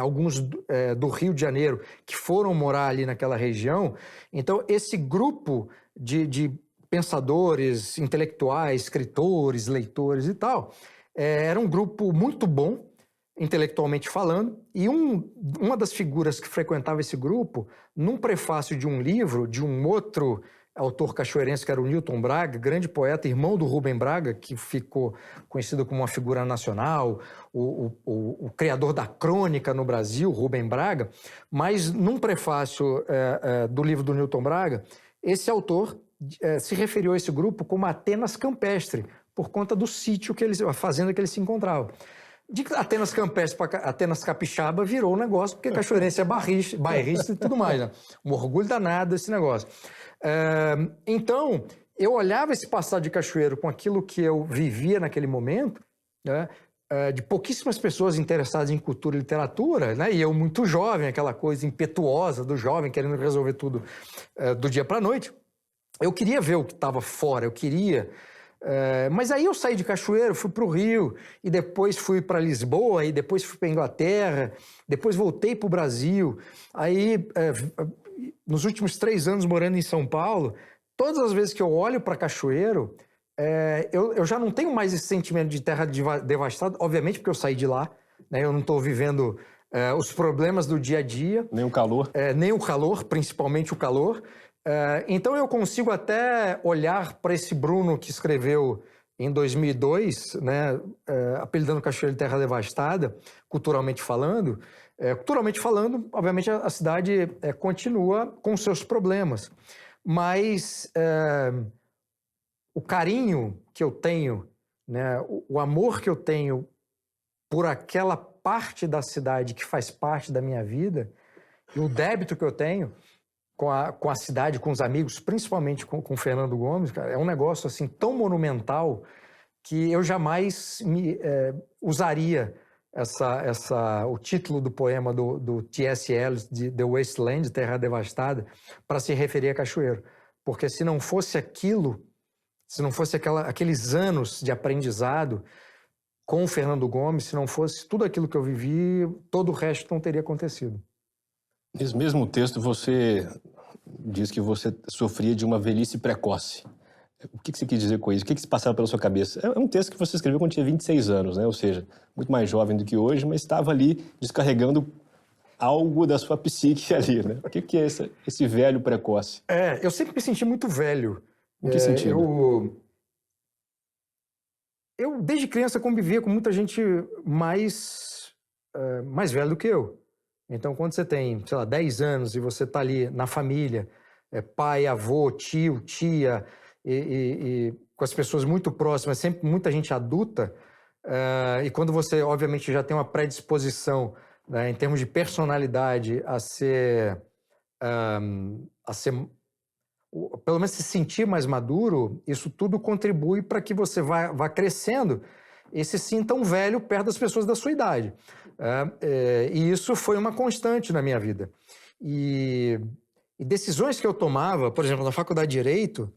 B: alguns do Rio de Janeiro, que foram morar ali naquela região. Então, esse grupo de pensadores, intelectuais, escritores, leitores e tal, era um grupo muito bom, intelectualmente falando, e uma das figuras que frequentava esse grupo, num prefácio de um livro, de um outro autor cachoeirense, que era o Newton Braga, grande poeta, irmão do Rubem Braga, que ficou conhecido como uma figura nacional, o criador da crônica no Brasil, Rubem Braga. Mas num prefácio do livro do Newton Braga, esse autor se referiu a esse grupo como Atenas Campestre, por conta do sítio, a fazenda que eles se encontravam. De Atenas Campestre para Atenas Capixaba virou um negócio, porque cachoeirense é bairrista e tudo mais, né? Um orgulho danado esse negócio. Então, eu olhava esse passado de cachoeiro com aquilo que eu vivia naquele momento, né? De pouquíssimas pessoas interessadas em cultura e literatura, né? E eu muito jovem, aquela coisa impetuosa do jovem querendo resolver tudo do dia para a noite. Eu queria ver o que estava fora, eu queria... mas aí eu saí de Cachoeiro, fui para o Rio, e depois fui para Lisboa, e depois fui para a Inglaterra, depois voltei para o Brasil. Aí, nos últimos 3 anos morando em São Paulo, todas as vezes que eu olho para Cachoeiro, eu já não tenho mais esse sentimento de terra devastada, obviamente porque eu saí de lá, né? Eu não estou vivendo os problemas do dia a dia.
C: Nem o calor.
B: Nem o calor, principalmente o calor. Então eu consigo até olhar para esse Bruno que escreveu em 2002, né, apelidando Cachoeiro de Terra Devastada, culturalmente falando. Culturalmente falando, obviamente a cidade continua com seus problemas, mas o carinho que eu tenho, né, o amor que eu tenho por aquela parte da cidade que faz parte da minha vida, e o débito que eu tenho com a cidade, com os amigos, principalmente com o Fernando Gomes, cara, é um negócio assim tão monumental que eu jamais usaria o título do poema do T.S. Eliot, de The Wasteland, Terra Devastada, para se referir a Cachoeiro. Porque se não fosse aquilo, se não fosse aqueles anos de aprendizado com o Fernando Gomes, se não fosse tudo aquilo que eu vivi, todo o resto não teria acontecido.
C: Nesse mesmo texto, você diz que você sofria de uma velhice precoce. O que você quis dizer com isso? O que se passava pela sua cabeça? É um texto que você escreveu quando tinha 26 anos, né? Ou seja, muito mais jovem do que hoje, mas estava ali descarregando algo da sua psique ali, né? O que é esse velho precoce?
B: Eu sempre me senti muito velho.
C: Em que sentido?
B: Eu, desde criança, convivia com muita gente mais velha do que eu. Então, quando você tem, sei lá, 10 anos e você está ali na família, pai, avô, tio, tia, e com as pessoas muito próximas, sempre muita gente adulta, e quando você, obviamente, já tem uma predisposição, né, em termos de personalidade a ser pelo menos se sentir mais maduro, isso tudo contribui para que você vá crescendo e se sinta um velho perto das pessoas da sua idade. E isso foi uma constante na minha vida. E decisões que eu tomava, por exemplo, na faculdade de Direito,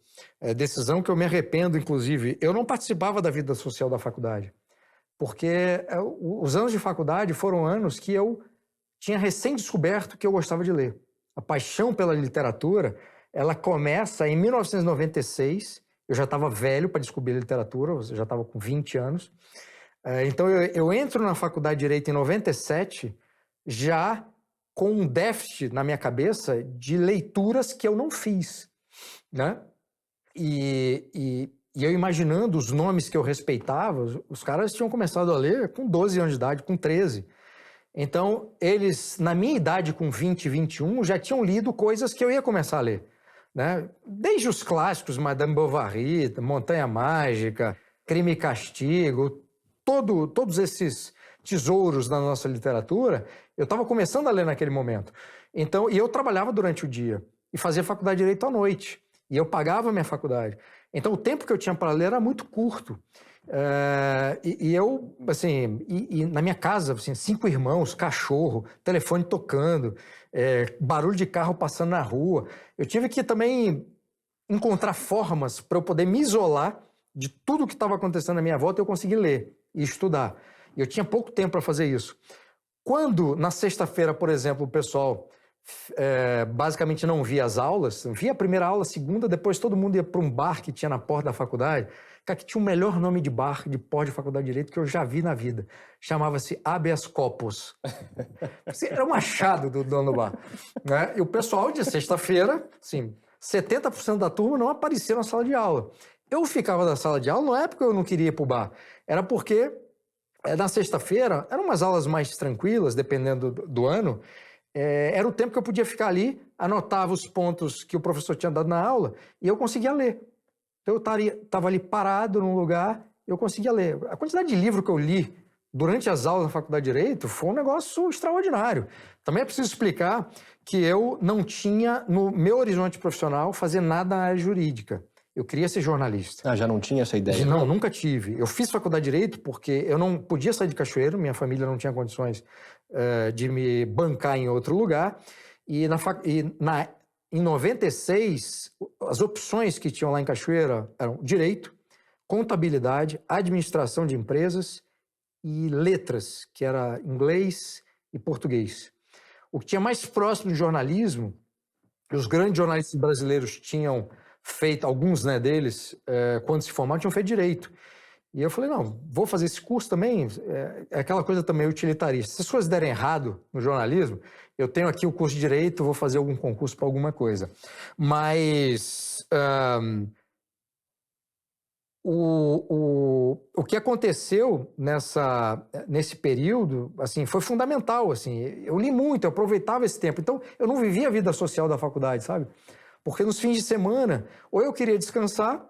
B: decisão que eu me arrependo, inclusive, eu não participava da vida social da faculdade, porque os anos de faculdade foram anos que eu tinha recém-descoberto que eu gostava de ler. A paixão pela literatura, ela começa em 1996, eu já estava velho para descobrir literatura, eu já estava com 20 anos. Então, eu entro na faculdade de Direito em 97, já com um déficit na minha cabeça de leituras que eu não fiz, né? E eu imaginando os nomes que eu respeitava, os caras tinham começado a ler com 12 anos de idade, com 13. Então, eles, na minha idade, com 20, 21, já tinham lido coisas que eu ia começar a ler, né? Desde os clássicos, Madame Bovary, Montanha Mágica, Crime e Castigo, todos esses tesouros da nossa literatura, eu estava começando a ler naquele momento. Então, e eu trabalhava durante o dia e fazia faculdade de Direito à noite. E eu pagava a minha faculdade. Então, o tempo que eu tinha para ler era muito curto. Eu, assim, na minha casa, assim, 5 irmãos, cachorro, telefone tocando, barulho de carro passando na rua. Eu tive que também encontrar formas para eu poder me isolar de tudo que estava acontecendo à minha volta e eu conseguir ler e estudar. E eu tinha pouco tempo para fazer isso. Quando, na sexta-feira, por exemplo, o pessoal basicamente não via as aulas, via a primeira aula, a segunda, depois todo mundo ia para um bar que tinha na porta da faculdade, que tinha o melhor nome de bar, de porta de faculdade de Direito que eu já vi na vida. Chamava-se Habeas Corpus. Era um achado do dono do bar, né? E o pessoal de sexta-feira, assim, 70% da turma não aparecia na sala de aula. Eu ficava na sala de aula, não é porque eu não queria ir para o bar, era porque na sexta-feira, eram umas aulas mais tranquilas, dependendo do ano, era o tempo que eu podia ficar ali, anotava os pontos que o professor tinha dado na aula e eu conseguia ler. Então eu estava ali parado num lugar, eu conseguia ler. A quantidade de livro que eu li durante as aulas da Faculdade de Direito foi um negócio extraordinário. Também é preciso explicar que eu não tinha, no meu horizonte profissional, fazer nada na área jurídica. Eu queria ser jornalista.
C: Ah, já não tinha essa ideia?
B: Não, nunca tive. Eu fiz Faculdade de Direito porque eu não podia sair de Cachoeiro, minha família não tinha condições de me bancar em outro lugar. E em 96, as opções que tinham lá em Cachoeira eram Direito, Contabilidade, Administração de Empresas e Letras, que era Inglês e Português. O que tinha mais próximo de jornalismo, os grandes jornalistas brasileiros tinham feito, alguns deles, quando se formaram, tinham feito Direito. E eu falei, não, vou fazer esse curso também, é aquela coisa também utilitarista. Se as coisas derem errado no jornalismo, eu tenho aqui o curso de Direito, vou fazer algum concurso para alguma coisa. Mas o que aconteceu nesse período, assim, foi fundamental, assim. Eu li muito, eu aproveitava esse tempo. Então, eu não vivia a vida social da faculdade, sabe? Porque nos fins de semana, ou eu queria descansar,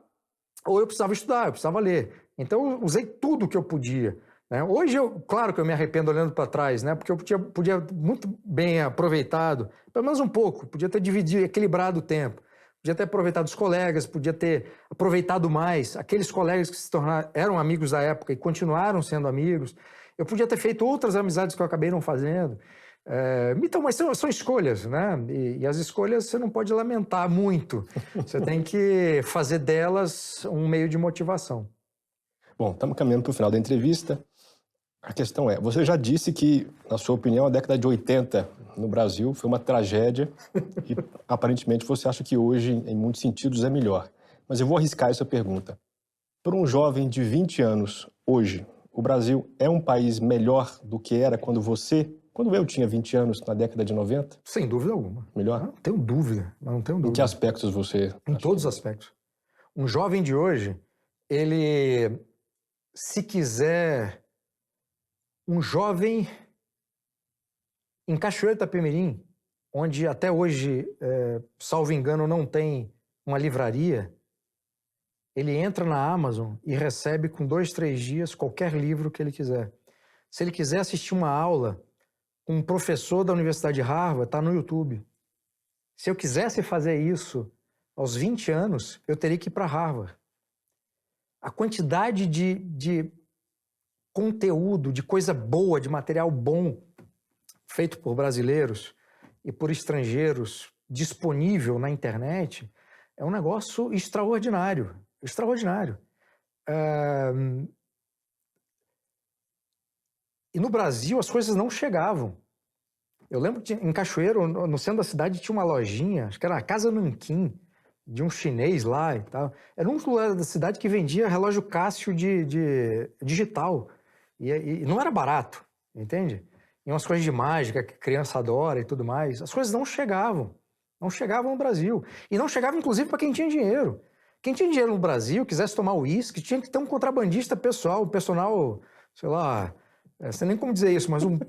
B: ou eu precisava estudar, eu precisava ler. Então, eu usei tudo que eu podia, né? Hoje, claro que eu me arrependo olhando para trás, né? Porque eu podia muito bem aproveitado, pelo menos um pouco, podia ter dividido, equilibrado o tempo. Podia ter aproveitado os colegas, podia ter aproveitado mais aqueles colegas que se tornaram, eram amigos da época e continuaram sendo amigos. Eu podia ter feito outras amizades que eu acabei não fazendo. Então, mas são escolhas, né? E as escolhas você não pode lamentar muito. Você tem que fazer delas um meio de motivação.
C: Bom, estamos caminhando para o final da entrevista. A questão é, você já disse que, na sua opinião, a década de 80 no Brasil foi uma tragédia e, aparentemente, você acha que hoje, em muitos sentidos, é melhor. Mas eu vou arriscar essa pergunta. Para um jovem de 20 anos, hoje, o Brasil é um país melhor do que era quando eu tinha 20 anos, na década de 90?
B: Sem dúvida alguma.
C: Melhor?
B: Não tenho dúvida, não tenho dúvida.
C: Em que aspectos você...
B: Em todos os aspectos. Um jovem de hoje, ele, se quiser... Um jovem em Cachoeiro de Itapemirim, onde até hoje, salvo engano, não tem uma livraria, ele entra na Amazon e recebe com 2, 3 dias qualquer livro que ele quiser. Se ele quiser assistir uma aula com um professor da Universidade de Harvard, está no YouTube. Se eu quisesse fazer isso aos 20 anos, eu teria que ir para Harvard. A quantidade de conteúdo, de coisa boa, de material bom, feito por brasileiros e por estrangeiros, disponível na internet, é um negócio extraordinário, extraordinário. E no Brasil as coisas não chegavam. Eu lembro que em Cachoeiro, no centro da cidade, tinha uma lojinha, acho que era a Casa Nanquim, de um chinês lá e tal. Era um lugar da cidade que vendia relógio Cássio de digital. E não era barato, entende? E umas coisas de mágica que a criança adora e tudo mais. As coisas não chegavam no Brasil. E não chegavam, inclusive, para quem tinha dinheiro. Quem tinha dinheiro no Brasil, quisesse tomar uísque, tinha que ter um contrabandista pessoal, personal, sei lá, não sei nem como dizer isso, mas um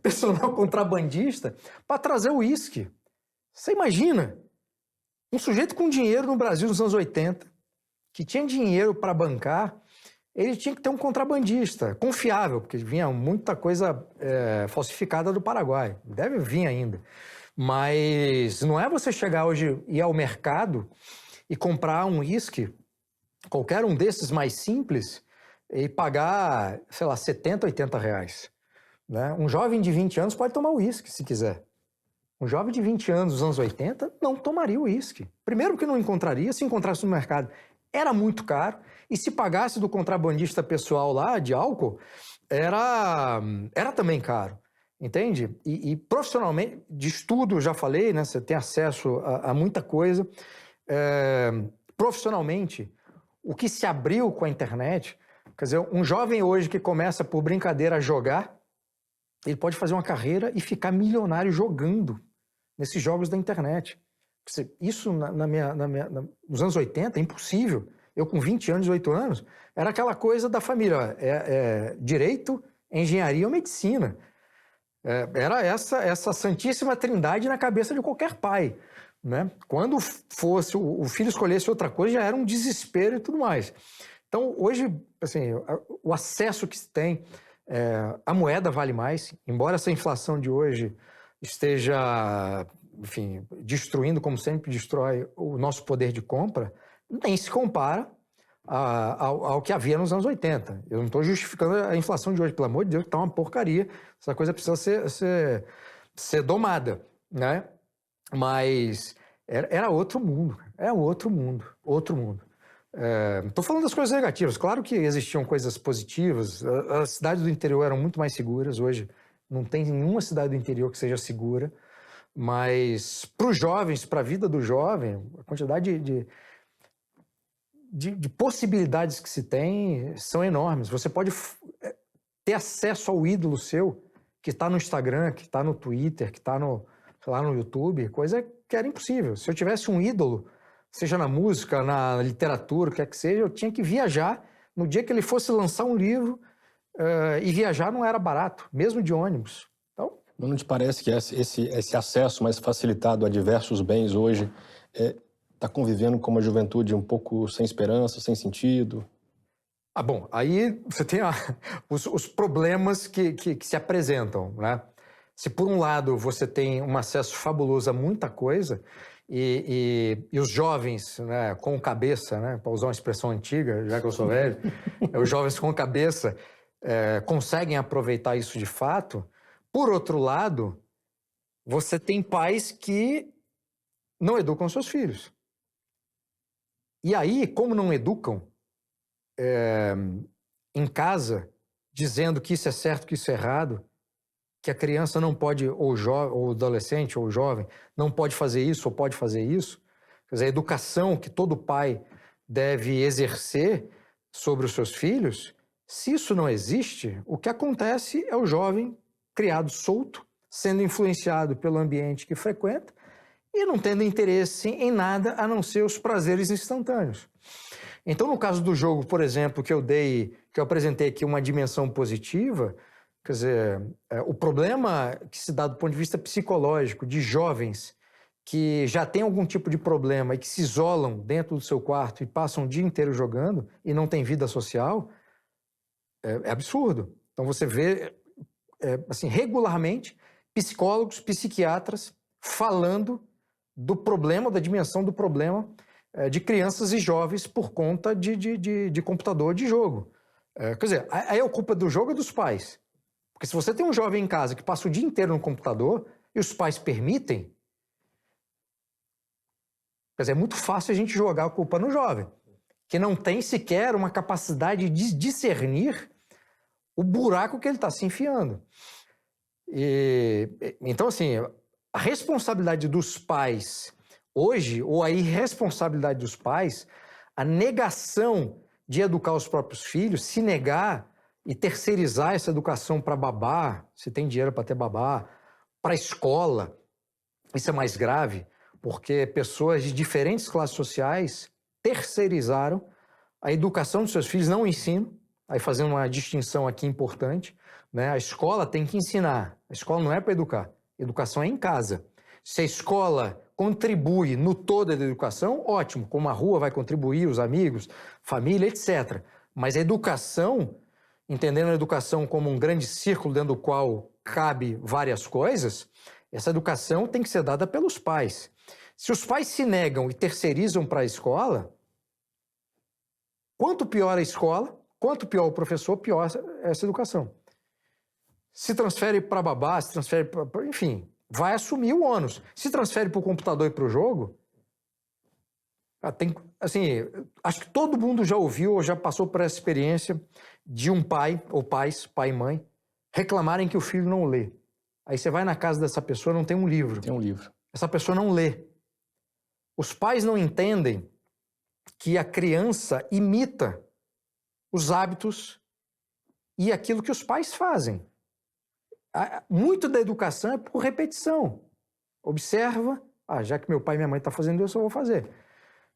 B: personal contrabandista para trazer o uísque. Você imagina? Um sujeito com dinheiro no Brasil nos anos 80, que tinha dinheiro para bancar, ele tinha que ter um contrabandista confiável, porque vinha muita coisa falsificada do Paraguai. Deve vir ainda. Mas não é você chegar hoje e ir ao mercado e comprar um uísque, qualquer um desses mais simples, e pagar, sei lá, 70, 80 reais. Né? Um jovem de 20 anos pode tomar uísque, se quiser. Um jovem de 20 anos dos anos 80 não tomaria uísque. Primeiro porque não encontraria, se encontrasse no mercado, era muito caro, e se pagasse do contrabandista pessoal lá, de álcool, era também caro, entende? E profissionalmente, de estudo, já falei, né? Você tem acesso a muita coisa. Profissionalmente, o que se abriu com a internet, quer dizer, um jovem hoje que começa por brincadeira a jogar, ele pode fazer uma carreira e ficar milionário jogando nesses jogos da internet. Isso nos anos 80 é impossível. Eu com 20 anos, 18 anos, era aquela coisa da família, direito, engenharia ou medicina. Era essa santíssima trindade na cabeça de qualquer pai, né? Quando fosse o filho escolhesse outra coisa, já era um desespero e tudo mais. Então, hoje, assim, o acesso que se tem, a moeda vale mais, embora essa inflação de hoje esteja, enfim, destruindo, como sempre destrói, o nosso poder de compra, nem se compara ao que havia nos anos 80. Eu não estou justificando a inflação de hoje, pelo amor de Deus, que está uma porcaria. Essa coisa precisa ser domada, né? Mas era outro mundo, outro mundo. Estou falando das coisas negativas. Claro que existiam coisas positivas. As cidades do interior eram muito mais seguras. Hoje não tem nenhuma cidade do interior que seja segura. Mas para os jovens, para a vida do jovem, a quantidade de possibilidades que se tem são enormes. Você pode ter acesso ao ídolo seu, que está no Instagram, que está no Twitter, que está no YouTube, coisa que era impossível. Se eu tivesse um ídolo, seja na música, na literatura, o que é que seja, eu tinha que viajar. No dia que ele fosse lançar um livro, e viajar não era barato, mesmo de ônibus. Então,
C: não te parece que esse acesso mais facilitado a diversos bens hoje está convivendo com uma juventude um pouco sem esperança, sem sentido?
B: Bom, aí você tem os problemas que se apresentam, né? Se por um lado você tem um acesso fabuloso a muita coisa e os jovens, né, com cabeça, né, para usar uma expressão antiga, já que eu sou velho, os jovens com cabeça conseguem aproveitar isso de fato. Por outro lado, você tem pais que não educam seus filhos. E aí, como não educam em casa, dizendo que isso é certo, que isso é errado, que a criança não pode, ou o adolescente, ou o jovem, não pode fazer isso ou pode fazer isso, quer dizer, a educação que todo pai deve exercer sobre os seus filhos, se isso não existe, o que acontece é o jovem criado solto, sendo influenciado pelo ambiente que frequenta e não tendo interesse em nada a não ser os prazeres instantâneos. Então, no caso do jogo, por exemplo, que eu apresentei aqui uma dimensão positiva, quer dizer, o problema que se dá do ponto de vista psicológico de jovens que já têm algum tipo de problema e que se isolam dentro do seu quarto e passam o dia inteiro jogando e não têm vida social, é absurdo. Então, você vê, assim, regularmente, psicólogos, psiquiatras falando do problema, da dimensão do problema de crianças e jovens por conta de computador, de jogo. Quer dizer, aí a culpa do jogo é dos pais. Porque se você tem um jovem em casa que passa o dia inteiro no computador e os pais permitem, quer dizer, é muito fácil a gente jogar a culpa no jovem, que não tem sequer uma capacidade de discernir o buraco que ele está se enfiando. Então, assim, a responsabilidade dos pais hoje, ou a irresponsabilidade dos pais, a negação de educar os próprios filhos, se negar e terceirizar essa educação para babá, se tem dinheiro para ter babá, para a escola, isso é mais grave, porque pessoas de diferentes classes sociais terceirizaram a educação dos seus filhos, não o ensino, aí fazendo uma distinção aqui importante, né? A escola tem que ensinar, a escola não é para educar, educação é em casa. Se a escola contribui no todo da educação, ótimo, como a rua vai contribuir, os amigos, família, etc. Mas a educação, entendendo a educação como um grande círculo dentro do qual cabe várias coisas, essa educação tem que ser dada pelos pais. Se os pais se negam e terceirizam para a escola, quanto pior a escola, quanto pior o professor, pior essa educação. Se transfere para babá, se transfere para... Enfim, vai assumir o ônus. Se transfere para o computador e para o jogo, assim, acho que todo mundo já ouviu ou já passou por essa experiência de um pai, ou pais, pai e mãe, reclamarem que o filho não lê. Aí você vai na casa dessa pessoa, não tem um livro.
C: Tem um livro.
B: Essa pessoa não lê. Os pais não entendem que a criança imita os hábitos e aquilo que os pais fazem. Muito da educação é por repetição. Observa, Já que meu pai e minha mãe estão fazendo isso, eu vou fazer.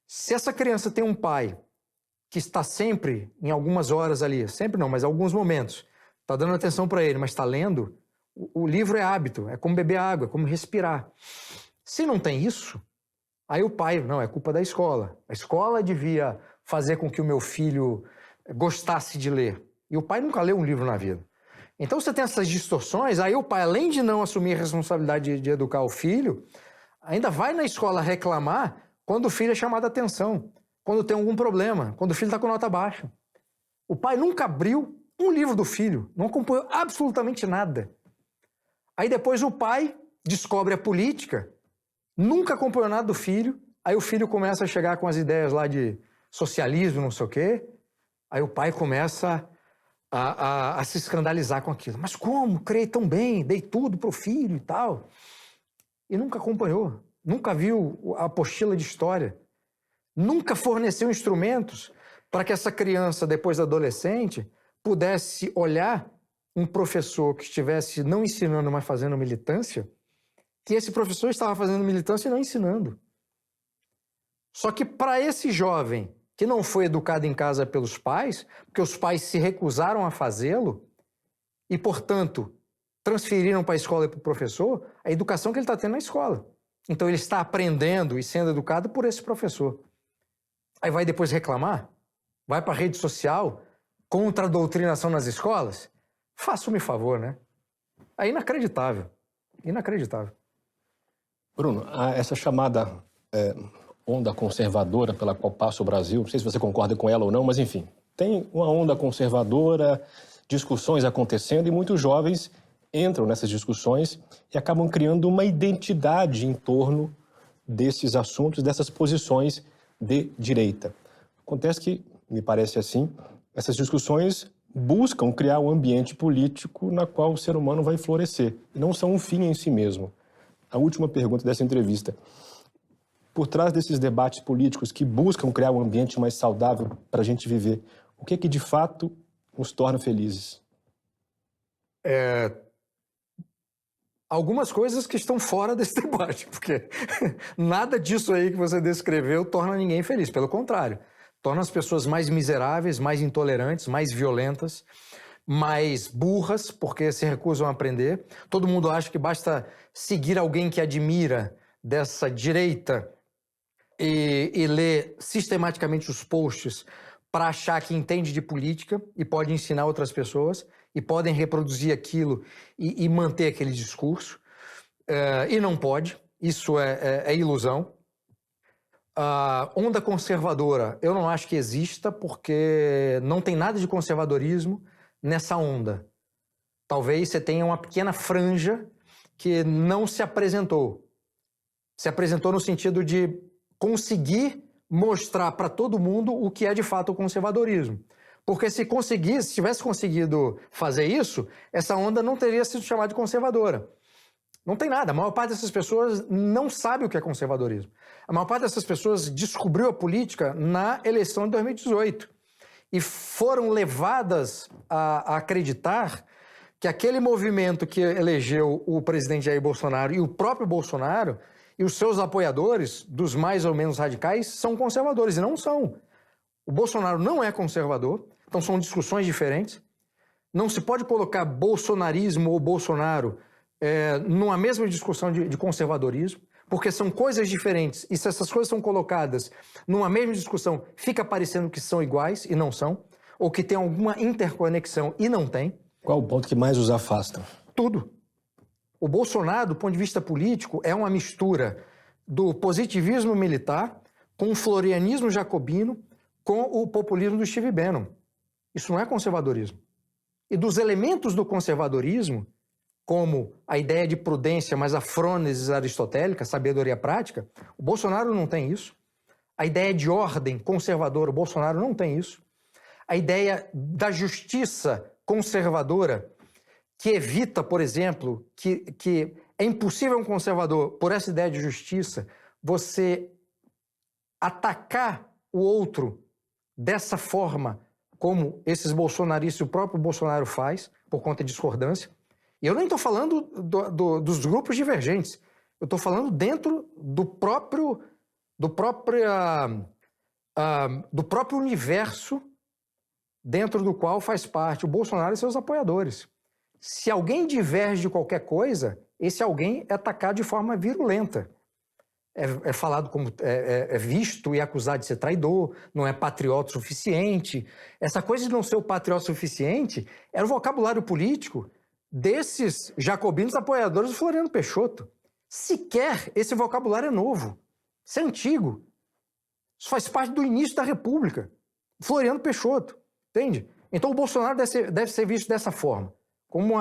B: Se essa criança tem um pai que está sempre, em algumas horas ali, sempre não, mas em alguns momentos, está dando atenção para ele, mas está lendo, o livro é hábito, é como beber água, é como respirar. Se não tem isso, aí o pai, não, é culpa da escola. A escola devia fazer com que o meu filho gostasse de ler. E o pai nunca leu um livro na vida. Então você tem essas distorções, aí o pai, além de não assumir a responsabilidade de educar o filho, ainda vai na escola reclamar quando o filho é chamado a atenção, quando tem algum problema, quando o filho está com nota baixa. O pai nunca abriu um livro do filho, não acompanhou absolutamente nada. Aí depois o pai descobre a política, nunca acompanhou nada do filho, aí o filho começa a chegar com as ideias lá de socialismo, não sei o quê, aí o pai começa a se escandalizar com aquilo. Mas como? Criei tão bem, dei tudo pro filho e tal. E nunca acompanhou, nunca viu a apostila de história, nunca forneceu instrumentos para que essa criança, depois adolescente, pudesse olhar um professor que estivesse não ensinando, mas fazendo militância, que esse professor estava fazendo militância e não ensinando. Só que para esse jovem que não foi educado em casa pelos pais, porque os pais se recusaram a fazê-lo e, portanto, transferiram para a escola e para o professor a educação que ele está tendo na escola. Então ele está aprendendo e sendo educado por esse professor. Aí vai depois reclamar? Vai para a rede social contra a doutrinação nas escolas? Faça-me favor, né? É inacreditável. Inacreditável.
C: Bruno, essa chamada onda conservadora pela qual passa o Brasil, não sei se você concorda com ela ou não, mas enfim, tem uma onda conservadora, discussões acontecendo e muitos jovens entram nessas discussões e acabam criando uma identidade em torno desses assuntos, dessas posições de direita. Acontece que, me parece assim, essas discussões buscam criar um ambiente político na qual o ser humano vai florescer, e não são um fim em si mesmo. A última pergunta dessa entrevista. Por trás desses debates políticos que buscam criar um ambiente mais saudável para a gente viver, o que de fato nos torna felizes?
B: Algumas coisas que estão fora desse debate, porque nada disso aí que você descreveu torna ninguém feliz. Pelo contrário, torna as pessoas mais miseráveis, mais intolerantes, mais violentas, mais burras, porque se recusam a aprender. Todo mundo acha que basta seguir alguém que admira dessa direita e ler sistematicamente os posts para achar que entende de política e pode ensinar outras pessoas e podem reproduzir aquilo e manter aquele discurso. E não pode, isso é ilusão. A onda conservadora, eu não acho que exista porque não tem nada de conservadorismo nessa onda. Talvez você tenha uma pequena franja que não se apresentou. Se apresentou no sentido de conseguir mostrar para todo mundo o que é de fato o conservadorismo. Porque se tivesse conseguido fazer isso, essa onda não teria sido chamada de conservadora. Não tem nada. A maior parte dessas pessoas não sabe o que é conservadorismo. A maior parte dessas pessoas descobriu a política na eleição de 2018 e foram levadas a acreditar que aquele movimento que elegeu o presidente Jair Bolsonaro e o próprio Bolsonaro e os seus apoiadores, dos mais ou menos radicais, são conservadores, e não são. O Bolsonaro não é conservador, então são discussões diferentes. Não se pode colocar bolsonarismo ou Bolsonaro numa mesma discussão de conservadorismo, porque são coisas diferentes, e se essas coisas são colocadas numa mesma discussão, fica parecendo que são iguais, e não são, ou que tem alguma interconexão, e não tem.
C: Qual o ponto que mais os afasta?
B: Tudo. O Bolsonaro, do ponto de vista político, é uma mistura do positivismo militar com o florianismo jacobino com o populismo do Steve Bannon. Isso não é conservadorismo. E dos elementos do conservadorismo, como a ideia de prudência, mas a frônesis aristotélica, sabedoria prática, o Bolsonaro não tem isso. A ideia de ordem conservadora, o Bolsonaro não tem isso. A ideia da justiça conservadora, que evita, por exemplo, que é impossível um conservador, por essa ideia de justiça, você atacar o outro dessa forma, como esses bolsonaristas, o próprio Bolsonaro faz, por conta de discordância. E eu nem estou falando dos grupos divergentes. Eu estou falando dentro do próprio universo dentro do qual faz parte o Bolsonaro e seus apoiadores. Se alguém diverge de qualquer coisa, esse alguém é atacado de forma virulenta. É falado como é visto e acusado de ser traidor, não é patriota o suficiente. Essa coisa de não ser o patriota o suficiente era o vocabulário político desses jacobinos apoiadores do Floriano Peixoto. Sequer esse vocabulário é novo. Isso é antigo. Isso faz parte do início da República. Floriano Peixoto, entende? Então o Bolsonaro deve ser visto dessa forma, como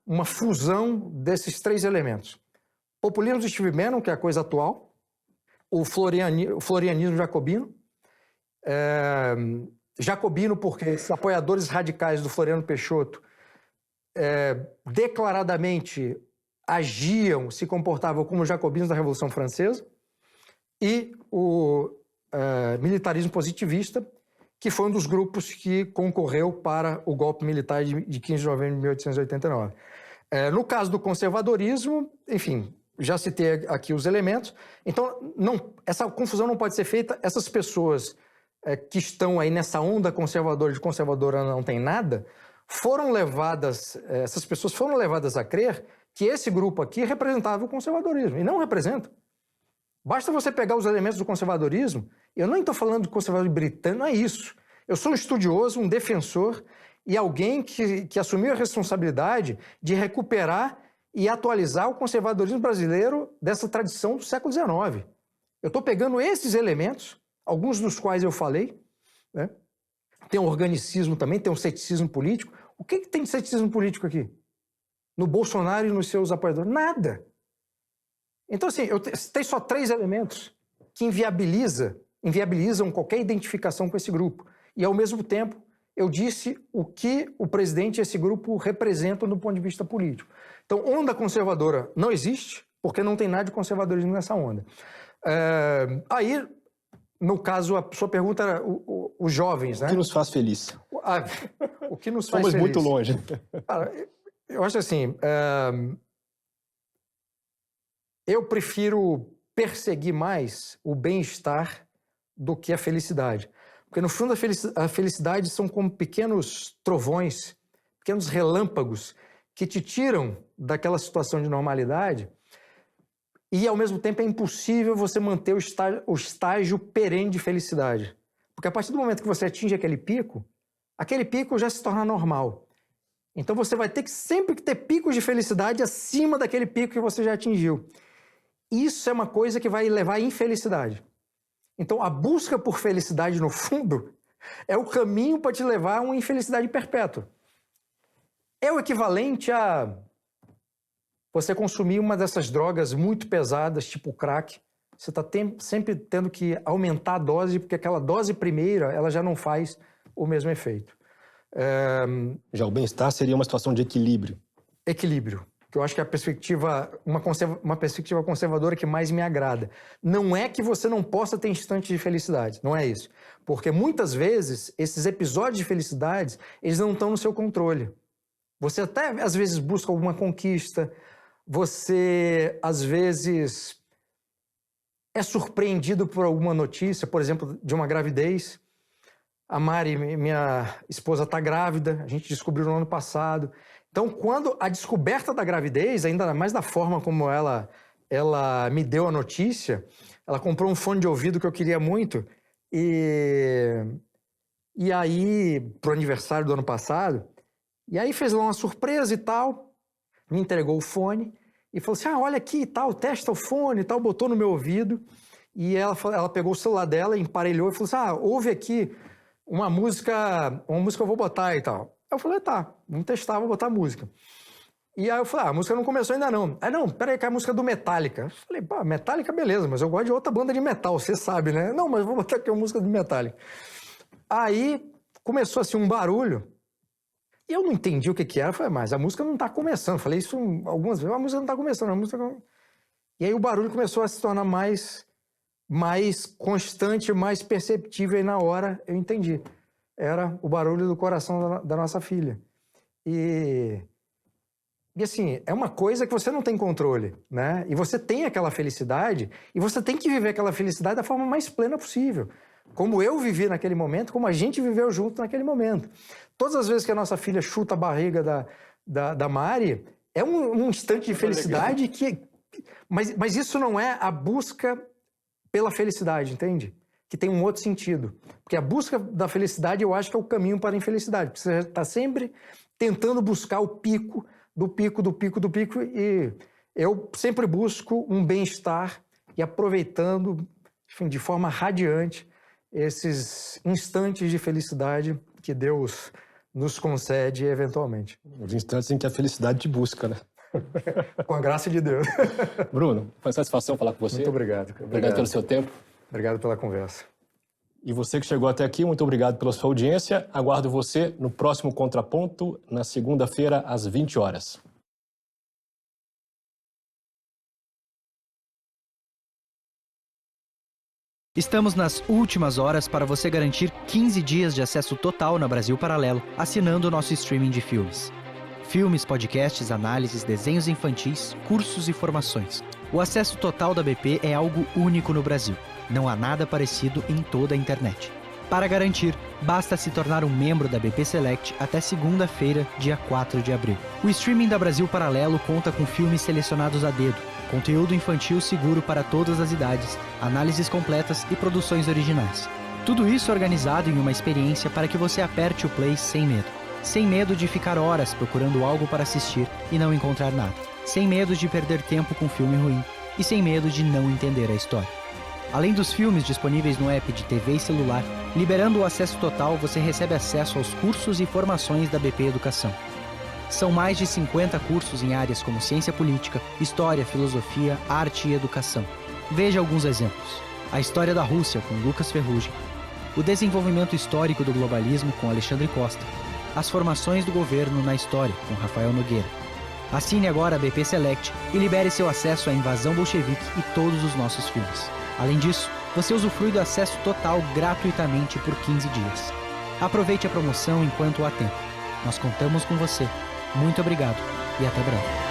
B: uma fusão desses três elementos. Populismo de Steve Bannon, que é a coisa atual, o florianismo jacobino, jacobino porque os apoiadores radicais do Floriano Peixoto declaradamente agiam, se comportavam como jacobinos da Revolução Francesa, e o militarismo positivista, que foi um dos grupos que concorreu para o golpe militar de 15 de novembro de 1889. No caso do conservadorismo, enfim, já citei aqui os elementos. Então, essa confusão não pode ser feita. Essas pessoas que estão aí nessa onda conservadora de conservadora não tem nada, essas pessoas foram levadas a crer que esse grupo aqui representava o conservadorismo, e não representa. Basta você pegar os elementos do conservadorismo, eu nem estou falando do conservadorismo britânico, não é isso. Eu sou um estudioso, um defensor e alguém que assumiu a responsabilidade de recuperar e atualizar o conservadorismo brasileiro dessa tradição do século XIX. Eu estou pegando esses elementos, alguns dos quais eu falei, né? Tem um organicismo também, tem um ceticismo político. O que tem de ceticismo político aqui? No Bolsonaro e nos seus apoiadores? Nada. Então, assim, eu tenho só três elementos que inviabilizam qualquer identificação com esse grupo. E, ao mesmo tempo, eu disse o que o presidente e esse grupo representam do ponto de vista político. Então, onda conservadora não existe, porque não tem nada de conservadorismo nessa onda. Aí, no caso, a sua pergunta era os jovens, né?
C: O que nos faz feliz?
B: O que nos faz
C: feliz? Somos muito longe.
B: Cara, eu acho assim, eu prefiro perseguir mais o bem-estar do que a felicidade. Porque, no fundo, a felicidade são como pequenos trovões, pequenos relâmpagos que te tiram daquela situação de normalidade e, ao mesmo tempo, é impossível você manter o estágio perene de felicidade. Porque, a partir do momento que você atinge aquele pico já se torna normal. Então, você vai ter que sempre ter picos de felicidade acima daquele pico que você já atingiu. Isso é uma coisa que vai levar à infelicidade. Então, a busca por felicidade, no fundo, é o caminho para te levar a uma infelicidade perpétua. É o equivalente a você consumir uma dessas drogas muito pesadas, tipo crack. Você está sempre tendo que aumentar a dose, porque aquela dose primeira ela já não faz o mesmo efeito.
C: Já o bem-estar seria uma situação de equilíbrio.
B: Equilíbrio. Que eu acho que é a perspectiva, uma perspectiva conservadora que mais me agrada. Não é que você não possa ter instantes de felicidade, não é isso. Porque muitas vezes, esses episódios de felicidade, eles não estão no seu controle. Você até, às vezes, busca alguma conquista, você, às vezes, é surpreendido por alguma notícia, por exemplo, de uma gravidez. A Mari, minha esposa, está grávida, a gente descobriu no ano passado. Então, quando a descoberta da gravidez, ainda mais da forma como ela me deu a notícia, ela comprou um fone de ouvido que eu queria muito, e aí, pro aniversário do ano passado, e aí fez lá uma surpresa e tal, me entregou o fone, e falou assim, olha aqui e tal, testa o fone e tal, botou no meu ouvido, e ela pegou o celular dela, emparelhou e falou assim, ouve aqui uma música eu vou botar e tal. Eu falei, tá, vamos testar, vou botar a música. E aí eu falei, a música não começou ainda não. Aí, não, peraí, que é a música do Metallica. Eu falei, pá, Metallica, beleza, mas eu gosto de outra banda de metal, você sabe, né? Não, mas vou botar aqui a música do Metallica. Aí começou assim um barulho, e eu não entendi o que era. Eu falei, mas a música não tá começando. Eu falei isso algumas vezes, a música não tá começando, a música não... E aí o barulho começou a se tornar mais constante, mais perceptível, e na hora eu entendi. Era o barulho do coração da nossa filha. E E assim, é uma coisa que você não tem controle, né? E você tem aquela felicidade e você tem que viver aquela felicidade da forma mais plena possível. Como eu vivi naquele momento, como a gente viveu junto naquele momento. Todas as vezes que a nossa filha chuta a barriga da Mari, é um instante de felicidade que... Mas isso não é a busca pela felicidade, entende? Que tem um outro sentido. Porque a busca da felicidade, eu acho que é o caminho para a infelicidade. Porque você está sempre tentando buscar o pico, e eu sempre busco um bem-estar e aproveitando, enfim, de forma radiante esses instantes de felicidade que Deus nos concede eventualmente.
C: Os instantes em que a felicidade te busca, né?
B: Com a graça de Deus.
C: Bruno, foi uma satisfação falar com você.
B: Muito obrigado.
C: Obrigado pelo seu tempo.
B: Obrigado pela conversa.
C: E você que chegou até aqui, muito obrigado pela sua audiência. Aguardo você no próximo Contraponto, na segunda-feira, às 20 horas.
A: Estamos nas últimas horas para você garantir 15 dias de acesso total na Brasil Paralelo, assinando o nosso streaming de filmes. Filmes, podcasts, análises, desenhos infantis, cursos e formações. O acesso total da BP é algo único no Brasil. Não há nada parecido em toda a internet. Para garantir, basta se tornar um membro da BP Select até segunda-feira, dia 4 de abril. O streaming da Brasil Paralelo conta com filmes selecionados a dedo, conteúdo infantil seguro para todas as idades, análises completas e produções originais. Tudo isso organizado em uma experiência para que você aperte o play sem medo. Sem medo de ficar horas procurando algo para assistir e não encontrar nada. Sem medo de perder tempo com filme ruim. E sem medo de não entender a história. Além dos filmes disponíveis no app de TV e celular, liberando o acesso total, você recebe acesso aos cursos e formações da BP Educação. São mais de 50 cursos em áreas como ciência política, história, filosofia, arte e educação. Veja alguns exemplos. A história da Rússia, com Lucas Ferrugem. O desenvolvimento histórico do globalismo, com Alexandre Costa. As formações do governo na história, com Rafael Nogueira. Assine agora a BP Select e libere seu acesso à Invasão Bolchevique e todos os nossos filmes. Além disso, você usufrui do acesso total gratuitamente por 15 dias. Aproveite a promoção enquanto há tempo. Nós contamos com você. Muito obrigado e até breve.